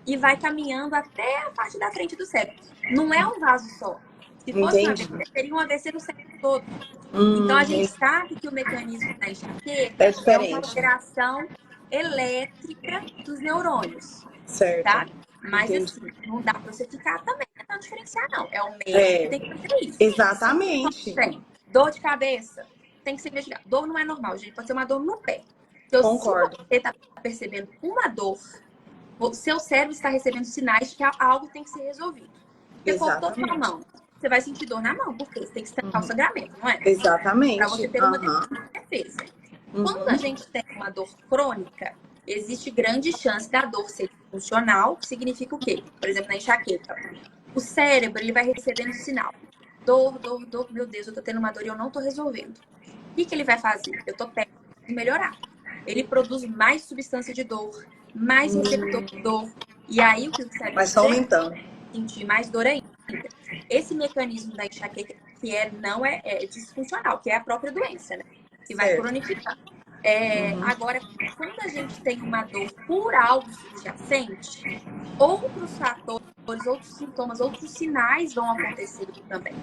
e vai caminhando até a parte da frente do cérebro. Não é um vaso só. Se fosse um AVC, seria um AVC no cérebro todo. Então, a gente sabe que o mecanismo da enxaqueca é uma alteração elétrica dos neurônios. Certo. Tá? Mas assim, não dá pra você ficar também tentando diferenciar, não. É o médico que tem que fazer isso. Exatamente. Tem dor de cabeça, tem que ser investigado. Dor não é normal, gente. Pode ser uma dor no pé. Então, Concordo. se você está percebendo uma dor, o seu cérebro está recebendo sinais de que algo tem que ser resolvido. Porque cortou sua mão, você vai sentir dor na mão, porque você tem que estancar o sangramento, não é? Exatamente. Para você ter uma defesa. Quando a gente tem uma dor crônica, existe grande chance da dor ser funcional, que significa o quê? Por exemplo, na enxaqueca. O cérebro ele vai recebendo sinal. Dor, meu Deus, eu tô tendo uma dor e eu não tô resolvendo. O que ele vai fazer? Eu tô perto de melhorar. Ele produz mais substância de dor, mais receptor de dor. E aí o que o cérebro vai só aumentando. Sentir mais dor ainda. Esse mecanismo da enxaqueca que não é disfuncional, que é a própria doença, né? Que vai cronificar. Agora, quando a gente tem uma dor por algo subjacente, outros fatores, outros sintomas, outros sinais vão acontecer também,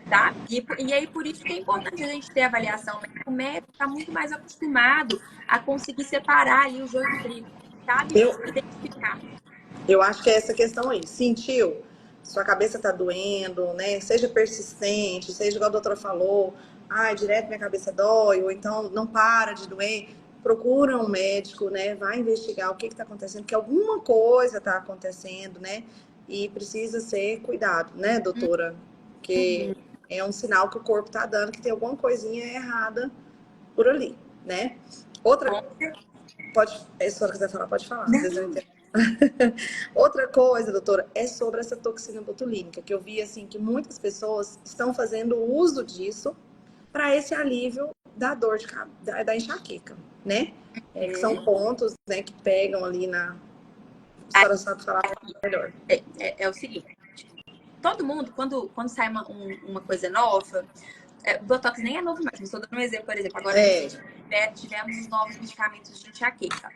tá? E aí, por isso que é importante a gente ter avaliação. O médico está muito mais acostumado a conseguir separar ali o joio do trigo, sabe? Identificar. Eu acho que é essa questão aí. Sentiu? Sua cabeça tá doendo, né? Seja persistente, seja igual a doutora falou, direto minha cabeça dói, ou então não para de doer. Procura um médico, né? Vai investigar o que está acontecendo, porque alguma coisa está acontecendo, né? E precisa ser cuidado, né, doutora? Porque é um sinal que o corpo tá dando que tem alguma coisinha errada por ali, né? Outra... Se a senhora quiser falar, pode falar. Às vezes eu entendo. Outra coisa, doutora, é sobre essa toxina botulínica, que eu vi assim que muitas pessoas estão fazendo uso disso para esse alívio da dor da enxaqueca, né? Que são pontos, né, que pegam ali na... A senhora sabe falar melhor. É o seguinte, todo mundo, quando sai uma coisa nova, o Botox nem é novo mais, mas estou dando um exemplo, por exemplo, agora tivemos os novos medicamentos de enxaqueca.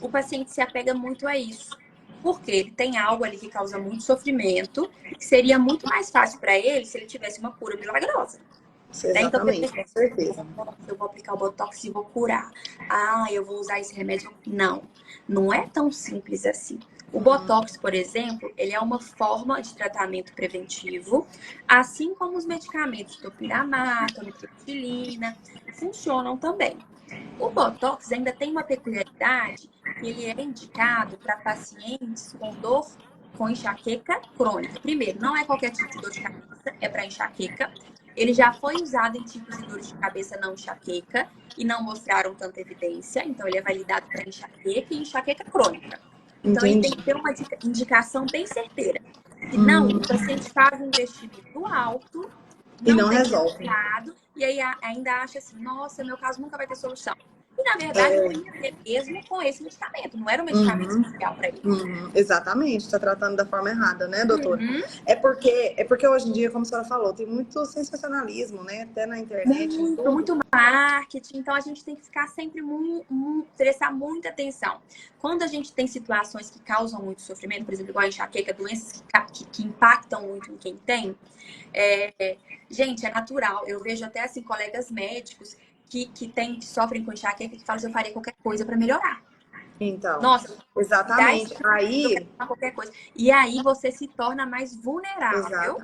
O paciente se apega muito a isso, porque ele tem algo ali que causa muito sofrimento, que seria muito mais fácil para ele se ele tivesse uma cura milagrosa. Exatamente, então, com certeza. Eu vou aplicar o Botox e vou curar. Eu vou usar esse remédio. Não é tão simples assim. O Botox, por exemplo, ele é uma forma de tratamento preventivo, assim como os medicamentos topiramato, amitriptilina, funcionam também. O Botox ainda tem uma peculiaridade que ele é indicado para pacientes com enxaqueca crônica. Primeiro, não é qualquer tipo de dor de cabeça, é para enxaqueca. Ele já foi usado em tipos de dores de cabeça não enxaqueca e não mostraram tanta evidência. Então, ele é validado para enxaqueca e enxaqueca crônica. Então, ele tem que ter uma indicação bem certeira. Senão, o paciente faz um investimento alto, não resolve. E aí ainda acha assim, nossa, meu caso nunca vai ter solução. E, na verdade, não ia ter mesmo com esse medicamento. Não era um medicamento especial para ele. Exatamente. Está tratando da forma errada, né, doutor? É porque hoje em dia, como a senhora falou, tem muito sensacionalismo, né? Até na internet. Muito marketing. Então, a gente tem que ficar sempre prestar muita atenção. Quando a gente tem situações que causam muito sofrimento, por exemplo, igual a enxaqueca, doenças que impactam muito em quem tem, gente, é natural. Eu vejo até, assim, colegas médicos que sofrem com enxaqueca que falam que eu faria qualquer coisa para melhorar. Então, nossa, exatamente. Aí, qualquer coisa. E aí você se torna mais vulnerável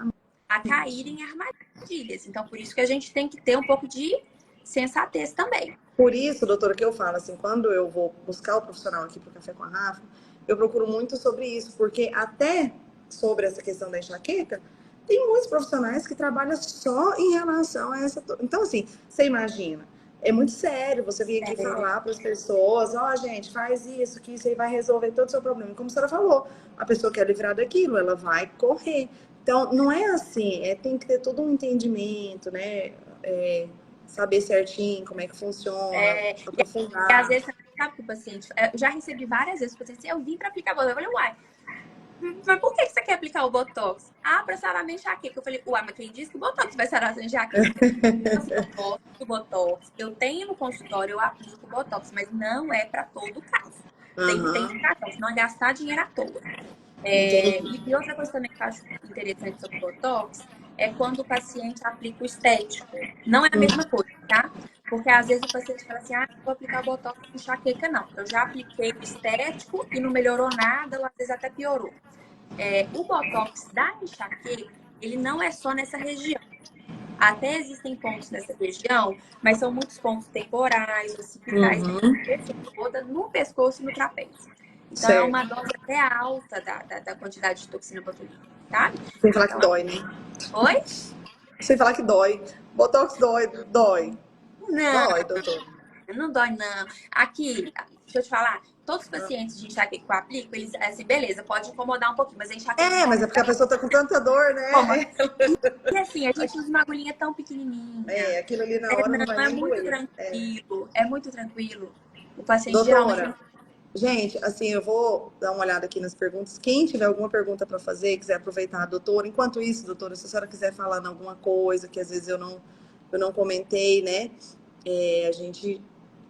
a cair em armadilhas. Então, por isso que a gente tem que ter um pouco de sensatez também. Por isso, doutora, que eu falo assim, quando eu vou buscar o profissional aqui para o Café com a Rafa, eu procuro muito sobre isso, porque até sobre essa questão da enxaqueca, tem muitos profissionais que trabalham só em relação a essa... Então, assim, você imagina, é muito sério você vir aqui falar para as pessoas, gente, faz isso, que isso aí vai resolver todo o seu problema. Como a senhora falou, a pessoa quer livrar daquilo, ela vai correr. Então, não é assim, tem que ter todo um entendimento, né? Saber certinho como é que funciona, E às aprofundar. vezes, sabe que o paciente. Eu já recebi várias vezes o paciente assim, eu vim para aplicar Botox. Eu falei, uai, mas por que você quer aplicar o Botox? Ah, pra sarar minha enxaqueca. Eu falei, uai, mas quem disse que o Botox vai sarar a sua enxaqueca? Assim, eu gosto do Botox, eu tenho no consultório, eu aplico o Botox, mas não é para todo caso. Tem que ter Aham, indicação, senão é gastar dinheiro à toa. entendi. E outra coisa também que eu acho interessante sobre o Botox é quando o paciente aplica o estético. Não é a mesma coisa, tá? Porque às vezes o paciente fala assim, ah, não vou aplicar o Botox com enxaqueca, não. Eu já apliquei o estético e não melhorou nada, ou às vezes até piorou. O Botox da enxaqueca, ele não é só nessa região. Até existem pontos nessa região, mas são muitos pontos temporais, occipitais, tem Uhum, a região toda no pescoço e no trapézio. Então, é uma certo. dose até alta da quantidade de toxina botulínica, tá? Sem falar que Então, dói, né? oi? Sem falar que dói. Botox dói, dói. Não, Dói, doutor. não dói, não. Aqui, deixa eu te falar, todos os pacientes de enxaqueca que eu aplico, eles, assim, beleza, pode incomodar um pouquinho, mas a enxaqueca Mas é porque a pessoa tá com tanta dor, incomoda. né? E assim, a gente usa uma agulhinha tão pequenininha. Aquilo ali na hora não vai Não, é nem muito doer. tranquilo. É muito tranquilo. O paciente geralmente Doutora, gente, assim, eu vou dar uma olhada aqui nas perguntas. Quem tiver alguma pergunta para fazer, quiser aproveitar a doutora. Enquanto isso, doutora, se a senhora quiser falar em alguma coisa que às vezes eu não comentei, né? A gente.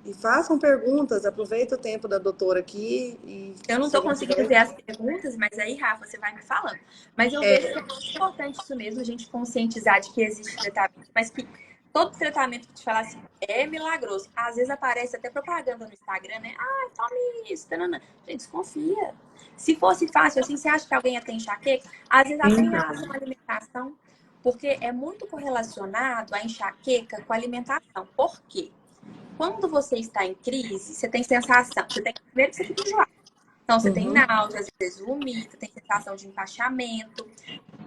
E façam perguntas, aproveita o tempo da doutora aqui e eu não se estou alguém conseguindo tiver. ver as perguntas, mas aí, Rafa, você vai me falando. Mas eu vejo que é importante isso mesmo, a gente conscientizar de que existe tratamento, mas que todo tratamento que te falar assim é milagroso. Às vezes aparece até propaganda no Instagram, né? Ah, tome isso, tanana. Gente, desconfia. Se fosse fácil assim, você acha que alguém ia ter enxaqueca? Às vezes até em relação à alimentação, porque é muito correlacionado a enxaqueca com a alimentação. Por quê? Quando você está em crise, você tem sensação, primeiro que você fica enjoado. Então, você tem Uhum, náusea, às vezes vomita, tem sensação de empachamento.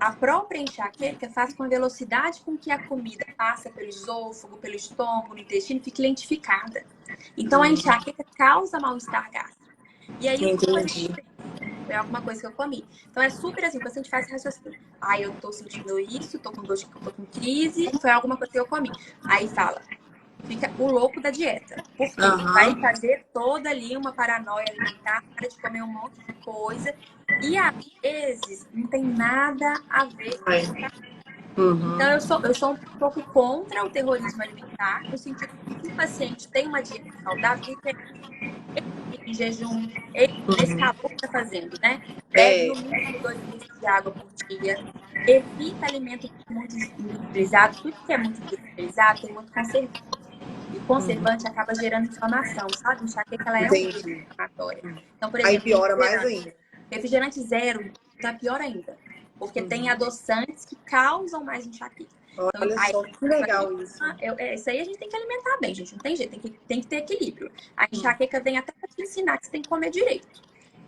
A própria enxaqueca faz com a velocidade com que a comida passa pelo esôfago, pelo estômago, no intestino, fique lentificada. Então, a enxaqueca causa mal-estar gástrico. E aí, o que o entendi. paciente tem? Foi alguma coisa que eu comi. Então, é super assim, o paciente faz raciocínio. Ah, eu tô sentindo isso, tô com dor tô com crise, foi alguma coisa que eu comi. Aí fala, fica o louco da dieta. Por quê? Vai Aham. fazer toda ali uma paranoia alimentar, para de comer um monte de coisa. E às vezes não tem nada a ver com Vai. alimentação. Então, Uhum. eu sou um pouco contra o terrorismo alimentar, no sentido que se o paciente tem uma dieta saudável, o que é em jejum, nesse calor que está fazendo, né? Bebe É. no mínimo 2 litros de água por dia. Evita alimento muito industrializado. Tudo que é muito industrializado tem muito conservante. E conservante acaba gerando inflamação, sabe? Enxaqueca, ela é um agente Entendi. inflamatória. Então, por Aí exemplo, piora mais ainda. refrigerante zero, tá pior ainda. Porque tem adoçantes que causam mais enxaqueca. Então, Olha aí, só que legal isso. isso aí a gente tem que alimentar bem, gente. Não tem jeito, tem que ter equilíbrio. A enxaqueca vem até para te ensinar que você tem que comer direito.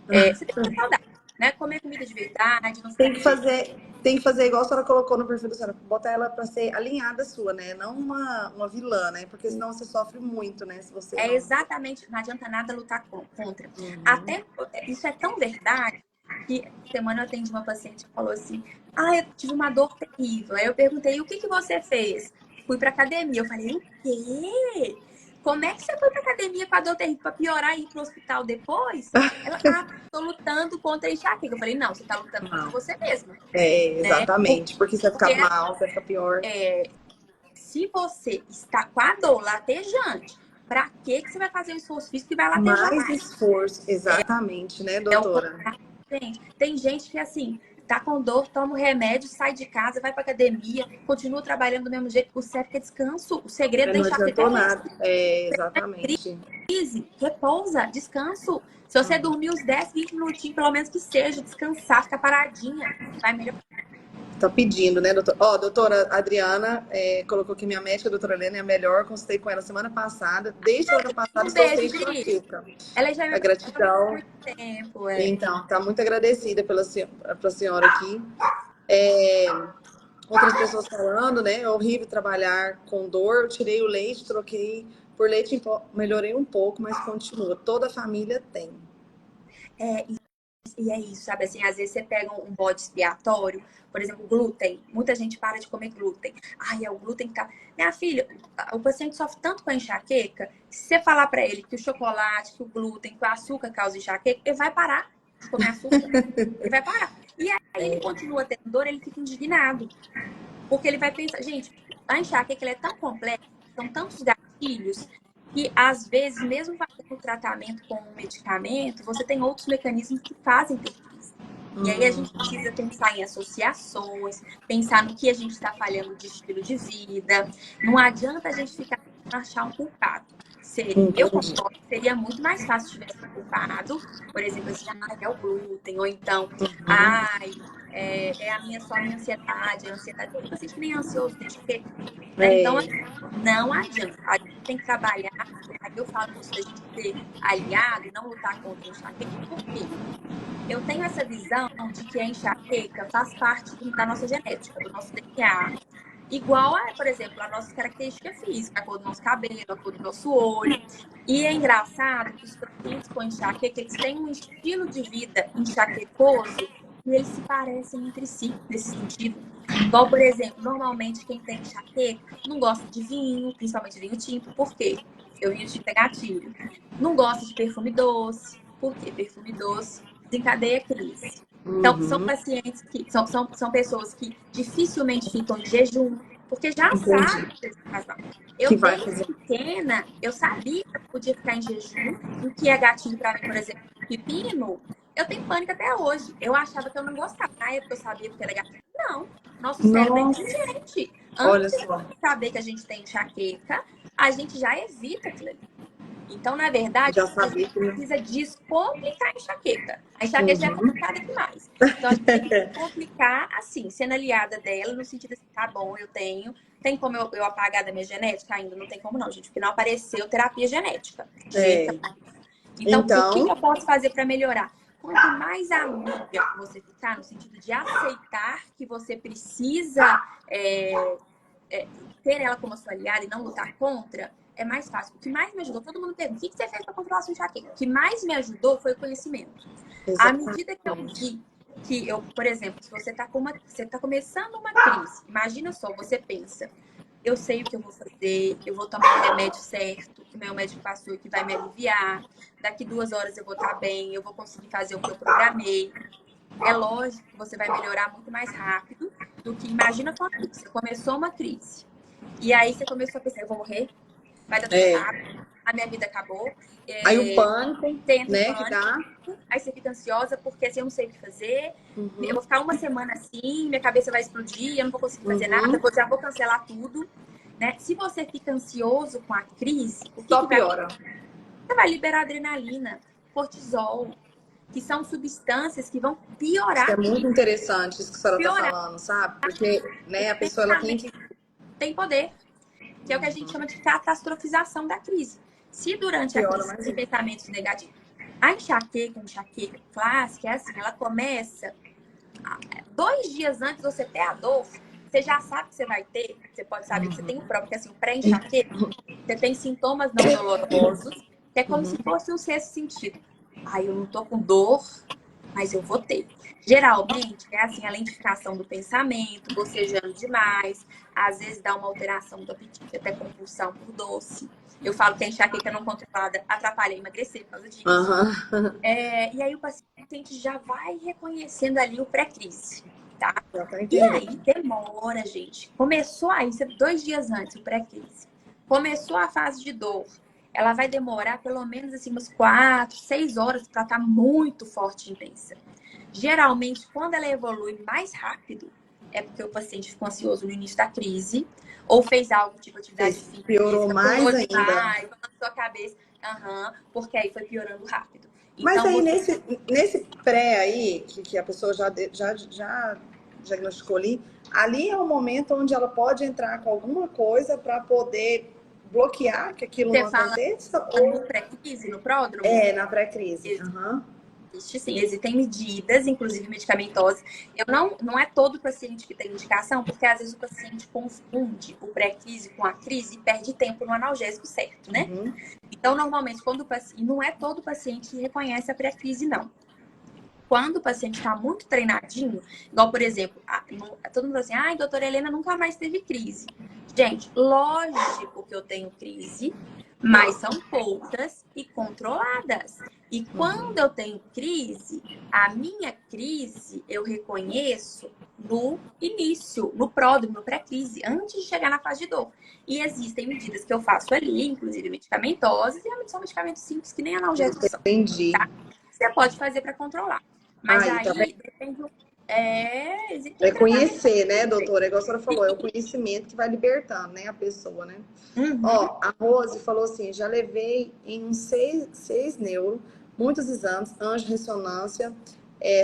Você tem que ser saudável, né? Comer comida de verdade, não ficar Tem que de jejum. fazer, tem que fazer igual a senhora colocou no perfil da senhora, botar ela para ser alinhada sua, né? Não uma vilã, né? Porque senão você sofre muito, né? Se você É não. exatamente, não adianta nada lutar contra. Uhum. Até isso é tão verdade que semana eu atendi uma paciente que falou assim: ah, eu tive uma dor terrível. Aí eu perguntei: o que que você fez? Fui pra academia. Eu falei: o quê? Como é que você foi pra academia com a dor terrível pra piorar e ir pro hospital depois? Ela: ah, tô lutando contra a enxaqueca. Eu falei: não, você tá lutando contra Não. você mesma, né? Exatamente. Porque você vai ficar Porque mal, você vai ficar pior. se você está com a dor latejante, pra que você vai fazer um esforço físico que vai latejar Mais mais? esforço, exatamente, né, É o doutora? contrário, gente. Tem gente que, assim, tá com dor, toma o remédio, sai de casa, vai pra academia, continua trabalhando do mesmo jeito. O certo é descanso. O segredo da Não enxaqueca adiantou é esse. nada. Exatamente. Crise, repousa, descanso. Se você dormir os 10, 20 minutinhos, pelo menos que seja, descansar, ficar paradinha, vai melhorar. Tá pedindo, né, doutora? Ó, doutora Adriana colocou que minha médica, a doutora Helena, é a melhor. Consultei com ela semana passada. Desde semana passada Um estou sem beijo, Dri. enxaqueca. Ela já é A minha paciente há gratidão. muito tempo, Então, tá muito agradecida pela senhora aqui. É, outras pessoas falando, né? É horrível trabalhar com dor. Eu tirei o leite, troquei por leite em pó. Melhorei um pouco, mas continua. Toda a família tem. E é isso, sabe? Assim, às vezes você pega um bode expiatório, por exemplo, glúten. Muita gente para de comer glúten. Ai, é o glúten que tá... Minha filha, o paciente sofre tanto com a enxaqueca, se você falar para ele que o chocolate, que o glúten, que o açúcar causa enxaqueca, ele vai parar de comer açúcar. Ele vai parar. E aí ele continua tendo dor, ele fica indignado. Porque ele vai pensar, gente, a enxaqueca ela é tão complexa, são tantos gatilhos, que às vezes, mesmo fazendo o tratamento com um medicamento, você tem outros mecanismos que fazem ter crise. E aí a gente precisa pensar em associações, pensar no que a gente está falhando de estilo de vida. Não adianta a gente ficar tentando achar um culpado. Eu concordo que seria muito mais fácil se tivesse um culpado, por exemplo, assim, é o glúten, ou então, é só a minha ansiedade, a ansiedade. Tem paciente que nem é ansioso, tem enxaqueca, né? Então, assim, não adianta. A gente tem que trabalhar. Aí eu falo isso da gente ser aliado e não lutar contra a enxaqueca. Por quê? Eu tenho essa visão de que a enxaqueca faz parte da nossa genética, do nosso DNA. Igual a, por exemplo, a nossa característica física, a cor do nosso cabelo, a cor do nosso olho. E é engraçado que os pacientes com enxaqueca, eles têm um estilo de vida enxaquecoso e eles se parecem entre si, nesse sentido. Igual, por exemplo, normalmente quem tem enxaqueca não gosta de vinho, principalmente vinho tinto. Por quê? Porque o vinho tinto é gatilho. Não gosta de perfume doce. Por quê? Perfume doce desencadeia crise. Então, são pacientes que são pessoas que dificilmente ficam em jejum, porque já sabem que razão. Eu, desde pequena, eu sabia que eu podia ficar em jejum, o que é gatilho para mim, por exemplo, pepino. Eu tenho pânico até hoje. Eu achava que eu não gostava. Na época eu sabia porque era gatilho. Não. Nosso cérebro é inteligente. Antes de saber que a gente tem enxaqueca, a gente já evita aquilo ali. Então, na verdade, a gente precisa descomplicar a enxaqueca. A enxaqueca já é complicada demais. Então, a gente tem que complicar, assim, sendo aliada dela, no sentido assim, tá bom, eu tenho. Tem como eu apagar da minha genética? Ainda não tem como não, gente, porque não apareceu terapia genética. Então, o que eu posso fazer para melhorar? Quanto mais amiga você ficar, no sentido de aceitar que você precisa ter ela como a sua aliada e não lutar contra, é mais fácil. O que mais me ajudou, todo mundo pergunta, o que você fez para controlar a sua enxaqueca? O que mais me ajudou foi o conhecimento. À medida que eu vi que por exemplo, se você está começando uma crise, imagina só, você pensa, eu sei o que eu vou fazer, eu vou tomar o remédio certo, que meu médico passou e que vai me aliviar, daqui 2 horas eu vou estar bem, eu vou conseguir fazer o que eu programei. É lógico que você vai melhorar muito mais rápido do que, imagina quando você começou uma crise. E aí você começou a pensar, eu vou morrer? Vai dar tudo errado, a minha vida acabou. Aí o pânico, né, que dá. Aí você fica ansiosa porque assim, eu não sei o que fazer. Eu vou ficar uma semana assim, minha cabeça vai explodir, eu não vou conseguir fazer nada, eu já vou cancelar tudo. Né? Se você fica ansioso com a crise, o que piora? Você vai liberar adrenalina, cortisol, que são substâncias que vão piorar. Isso é muito interessante isso que a senhora está falando, sabe? Porque, né, a pessoa ela tem poder, que é o que a gente chama de catastrofização da crise. Se durante a crise tem pensamentos negativos, a enxaqueca clássica, é assim, ela começa 2 dias antes de você ter a dor, você já sabe que você vai ter, você pode saber que você tem o próprio, que é assim, o pré-enxaqueca, você tem sintomas não dolorosos, que é como se fosse um sexto sentido. Eu não tô com dor, mas eu vou ter. Geralmente, é assim, a lentificação do pensamento, bocejando demais, às vezes dá uma alteração do apetite, até compulsão por doce. Eu falo que a enxaqueca não controlada atrapalha a emagrecer por causa disso. E aí o paciente já vai reconhecendo ali o pré-crise, tá? E aí demora, gente. Começou aí, 2 dias antes, o pré-crise. Começou a fase de dor. Ela vai demorar pelo menos assim, umas 4, 6 horas para estar muito forte e intensa. Geralmente, quando ela evolui mais rápido, é porque o paciente ficou ansioso no início da crise, ou fez algo tipo atividade física, piorou mais ainda. Balançou a cabeça, porque aí foi piorando rápido. Mas então, aí nesse pré aí, que a pessoa já diagnosticou ali é um momento onde ela pode entrar com alguma coisa para poder bloquear que aquilo não aconteça? Ou no pré-crise, no pródromo? Na pré-crise. Existe sim, existem medidas, inclusive medicamentosas. Não é todo paciente que tem indicação, porque às vezes o paciente confunde o pré-crise com a crise e perde tempo no analgésico certo, né? Então, normalmente, quando o paciente... E não é todo paciente que reconhece a pré-crise, não. Quando o paciente está muito treinadinho, igual, por exemplo, todo mundo fala assim, ai, doutora Helena nunca mais teve crise. Gente, lógico que eu tenho crise, mas são poucas e controladas. E quando eu tenho crise, a minha crise eu reconheço no início, no pródromo, no pré-crise, antes de chegar na fase de dor. E existem medidas que eu faço ali, inclusive medicamentosas, e são medicamentos simples que nem analgésicos são. Entendi. Tá? Você pode fazer para controlar. Mas Aí, tá vendo? aí depende. Existem É tratamentos. conhecer, né, doutora? Igual a senhora falou, é o conhecimento que vai libertando, né, a pessoa, né? Uhum. Ó, a Rose falou assim, já levei em uns seis neuro, muitos exames, angiorressonância,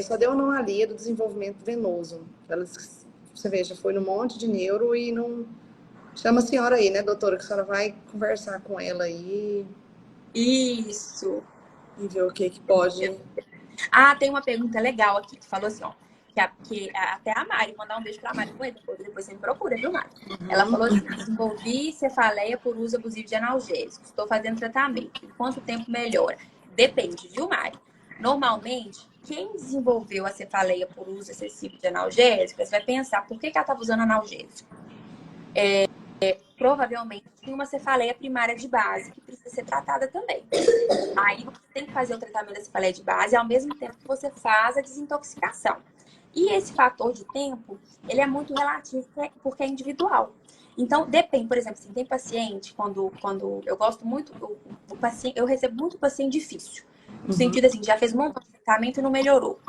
só deu anomalia do desenvolvimento venoso. Ela, você veja, foi num monte de neuro e não... Chama a senhora aí, né, doutora, que a senhora vai conversar com ela aí Isso. e ver o que pode... Ah, tem uma pergunta legal aqui que falou assim, ó. Que até a Mari, mandar um beijo pra Mari, depois você me procura, viu, Mari? Ela falou assim: desenvolvi cefaleia por uso abusivo de analgésicos. Estou fazendo tratamento. Em quanto tempo melhora? Depende, viu, Mari? Normalmente, quem desenvolveu a cefaleia por uso excessivo de analgésicos vai pensar por que ela estava usando analgésico. Provavelmente tinha uma cefaleia primária de base que precisa ser tratada também. Aí você tem que fazer o tratamento da cefaleia de base ao mesmo tempo que você faz a desintoxicação. E esse fator de tempo, ele é muito relativo porque é individual. Então, depende, por exemplo, assim, tem paciente, quando eu gosto muito, eu recebo muito paciente difícil. No sentido assim, já fez um montão de tratamento e não melhorou.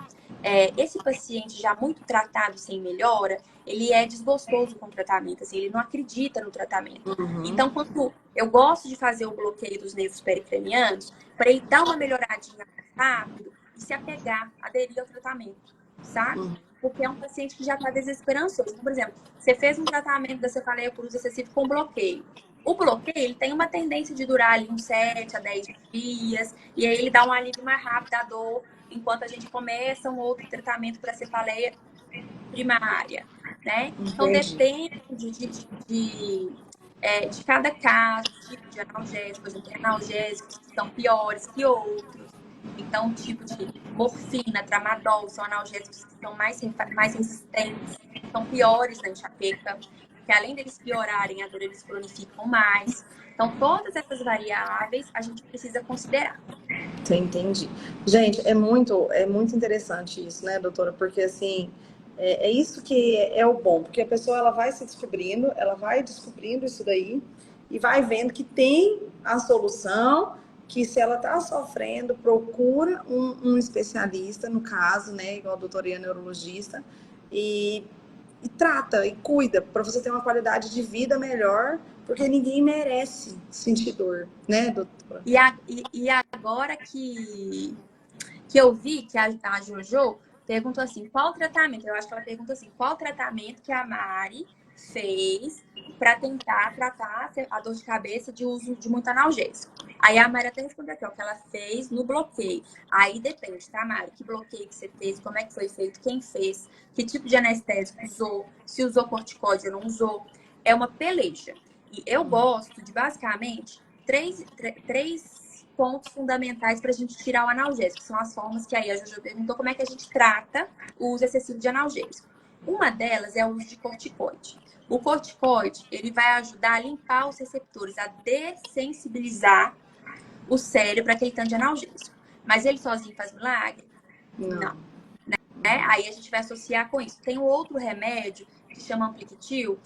Esse paciente já muito tratado sem melhora, ele é desgostoso com o tratamento, assim, ele não acredita no tratamento. Então, quando eu gosto de fazer o bloqueio dos nervos pericranianos, para ele dar uma melhoradinha mais rápido e se apegar, aderir ao tratamento, sabe? Porque é um paciente que já está desesperançoso. Então, por exemplo, você fez um tratamento da cefaleia por uso excessivo com bloqueio. O bloqueio ele tem uma tendência de durar ali uns 7 a 10 dias, e aí ele dá um alívio mais rápido da dor, enquanto a gente começa um outro tratamento para cefaleia primária, né? Então, depende de cada caso, tipo de analgésico. A gente tem analgésicos que são piores que outros. Então, tipo de morfina, tramadol, são analgésicos que são mais resistentes, são piores na enxaqueca, porque além deles piorarem a dor, eles cronificam mais. Então, todas essas variáveis a gente precisa considerar. Entendi. Gente, é muito interessante isso, né, doutora? Porque, assim, é isso que é o bom. Porque a pessoa, ela vai se descobrindo, ela vai descobrindo isso daí e vai vendo que tem a solução, que se ela tá sofrendo, procura um especialista, no caso, né, igual a doutora Iana, neurologista, e trata e cuida para você ter uma qualidade de vida melhor, porque ninguém merece sentir dor, né, doutora? E agora que eu vi que a Jojo perguntou assim, qual tratamento? Eu acho que ela perguntou assim, qual tratamento que a Mari fez para tentar tratar a dor de cabeça de uso de muito analgésico. Aí a Mari até respondeu aqui, ó, que ela fez no bloqueio. Aí depende, tá, Mari? Que bloqueio que você fez, como é que foi feito, quem fez, que tipo de anestésico usou, se usou corticóide ou não usou. É uma peleja. E eu gosto de, basicamente, três pontos fundamentais para a gente tirar o analgésico. São as formas que aí a Jojo perguntou como é que a gente trata o uso excessivo de analgésico. Uma delas é o uso de corticoide. O corticoide, ele vai ajudar a limpar os receptores, a dessensibilizar o cérebro para aquele tanto de analgésico. Mas ele sozinho faz milagre? Não. Né? Aí a gente vai associar com isso. Tem um outro remédio que chama Ampliquitil,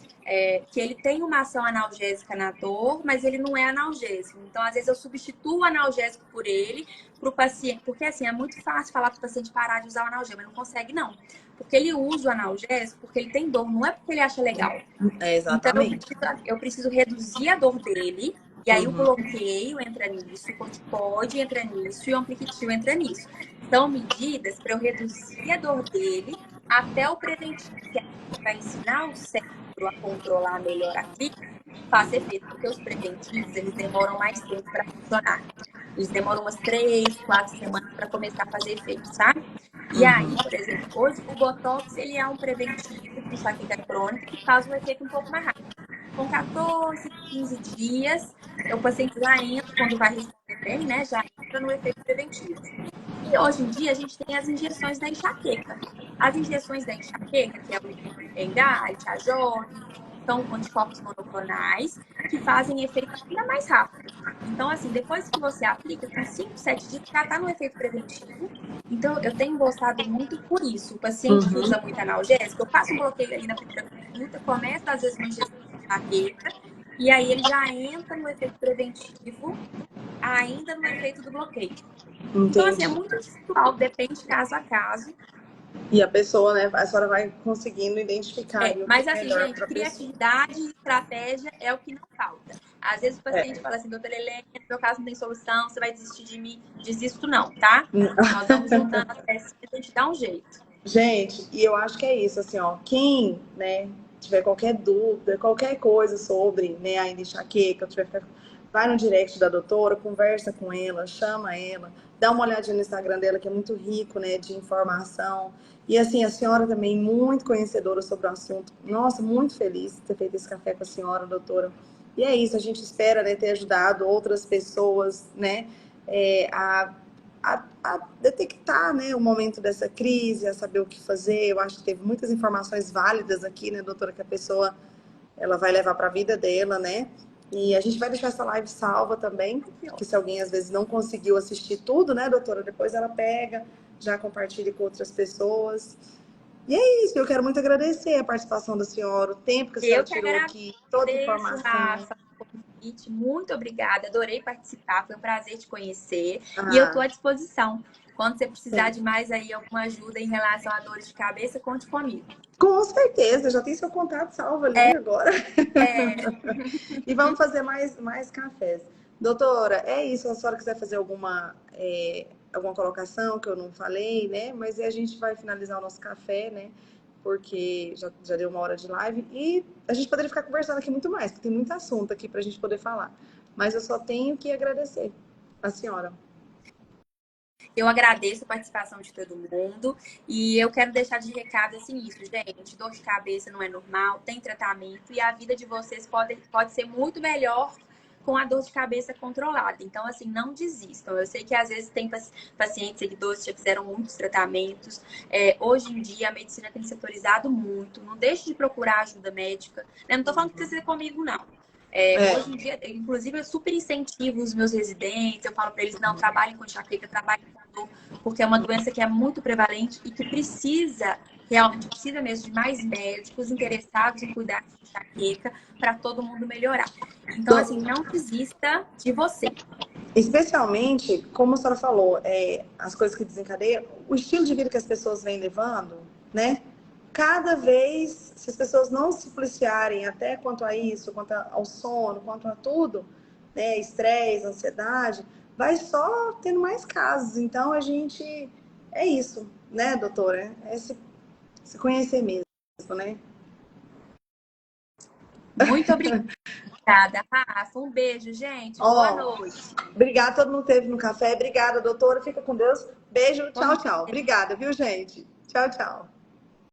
que ele tem uma ação analgésica na dor, mas ele não é analgésico. Então, às vezes, eu substituo o analgésico por ele para o paciente. Porque, assim, é muito fácil falar para o paciente parar de usar o analgésico, mas não consegue, não. Porque ele usa o analgésico porque ele tem dor, não é porque ele acha legal. Exatamente. Então, eu preciso reduzir a dor dele. E aí o bloqueio entra nisso, o corticóide entra nisso e o Ampliquitil entra nisso. São medidas para eu reduzir a dor dele até o preventivo, que vai ensinar o cérebro a controlar melhor aqui, faça efeito, porque os preventivos, eles demoram mais tempo para funcionar. Eles demoram umas 3, 4 semanas para começar a fazer efeito, sabe? E aí, por exemplo, hoje o Botox, ele é um preventivo de enxaqueca crônica que faz um efeito um pouco mais rápido. Com 14, 15 dias, o paciente já entra, quando vai responder bem, né? Já entra no efeito preventivo. E hoje em dia a gente tem as injeções da enxaqueca. As injeções da enxaqueca, que é o Engate, a Jove, são anticorpos monoclonais que fazem efeito ainda mais rápido. Então, assim, depois que você aplica, com 5, 7 dias, já está no efeito preventivo. Então, eu tenho gostado muito por isso. O paciente que usa muito analgésico, eu faço um bloqueio ali na primeira consulta, começo às vezes uma injeção de enxaqueca, e aí ele já entra no efeito preventivo, ainda no efeito do bloqueio. Então, assim, é Entendi. muito individual, depende caso a caso. E a pessoa, né, a senhora vai conseguindo identificar ali o que Mas é assim, melhor gente, para a pessoa. criatividade e estratégia é o que não falta. Às vezes o paciente fala assim, doutora Helena, no meu caso não tem solução, você vai desistir de mim. Desisto não, tá? Nós vamos juntando as pecinhas, a gente dá um jeito. Gente, e eu acho que é isso, assim, ó, quem, né, tiver qualquer dúvida, qualquer coisa sobre, né, a enxaqueca, vai no direct da doutora, conversa com ela, chama ela, dá uma olhadinha no Instagram dela, que é muito rico, né, de informação. E assim, a senhora também muito conhecedora sobre o assunto. Nossa, muito feliz de ter feito esse café com a senhora, doutora. E é isso, a gente espera, né, ter ajudado outras pessoas, né, a detectar, né, o momento dessa crise, a saber o que fazer. Eu acho que teve muitas informações válidas aqui, né, doutora, que a pessoa ela vai levar para a vida dela, né? E a gente vai deixar essa live salva também, que se alguém às vezes não conseguiu assistir tudo, né, doutora, depois ela pega, já compartilha com outras pessoas. E é isso, eu quero muito agradecer a participação da senhora, o tempo que a senhora Eu que tirou aqui, toda a agradeço, informação. Rafa, pelo convite. Muito obrigada, adorei participar, foi um prazer te conhecer. E eu estou Ah, à disposição. Quando você precisar sim. de mais aí alguma ajuda em relação a dores de cabeça, conte comigo. Com certeza, já tem seu contato salvo ali agora. E vamos fazer mais cafés. Doutora, é isso. Se a senhora quiser fazer alguma colocação que eu não falei, né? Mas a gente vai finalizar o nosso café, né? Porque já deu uma hora de live. E a gente poderia ficar conversando aqui muito mais, porque tem muito assunto aqui para a gente poder falar. Mas eu só tenho que agradecer a senhora. Eu agradeço a participação de todo mundo e eu quero deixar de recado assim isso, gente. Dor de cabeça não é normal, tem tratamento e a vida de vocês pode ser muito melhor com a dor de cabeça controlada. Então, assim, não desistam. Eu sei que às vezes tem pacientes, seguidores que já fizeram muitos tratamentos. Hoje em dia, a medicina tem setorizado muito. Não deixe de procurar ajuda médica. Não estou falando que precisa ser comigo, não. Hoje em dia, inclusive, eu super incentivo os meus residentes. Eu falo para eles, não, trabalhem com enxaqueca, trabalhem com dor, porque é uma doença que é muito prevalente e que realmente precisa mesmo de mais médicos interessados em cuidar de enxaqueca para todo mundo melhorar. Então, assim, não desista de você. Especialmente, como a senhora falou, as coisas que desencadeiam, o estilo de vida que as pessoas vêm levando, né? Cada vez, se as pessoas não se policiarem até quanto a isso, quanto ao sono, quanto a tudo, né? Estresse, ansiedade, vai só tendo mais casos. Então, é isso, né, doutora? É se conhecer mesmo, né? Muito obrigada, Rafa. Um beijo, gente. Boa Ó, noite. obrigada, todo mundo que esteve no café. Obrigada, doutora. Fica com Deus. Beijo, Com tchau, tchau. Obrigada, viu, gente? Tchau, tchau.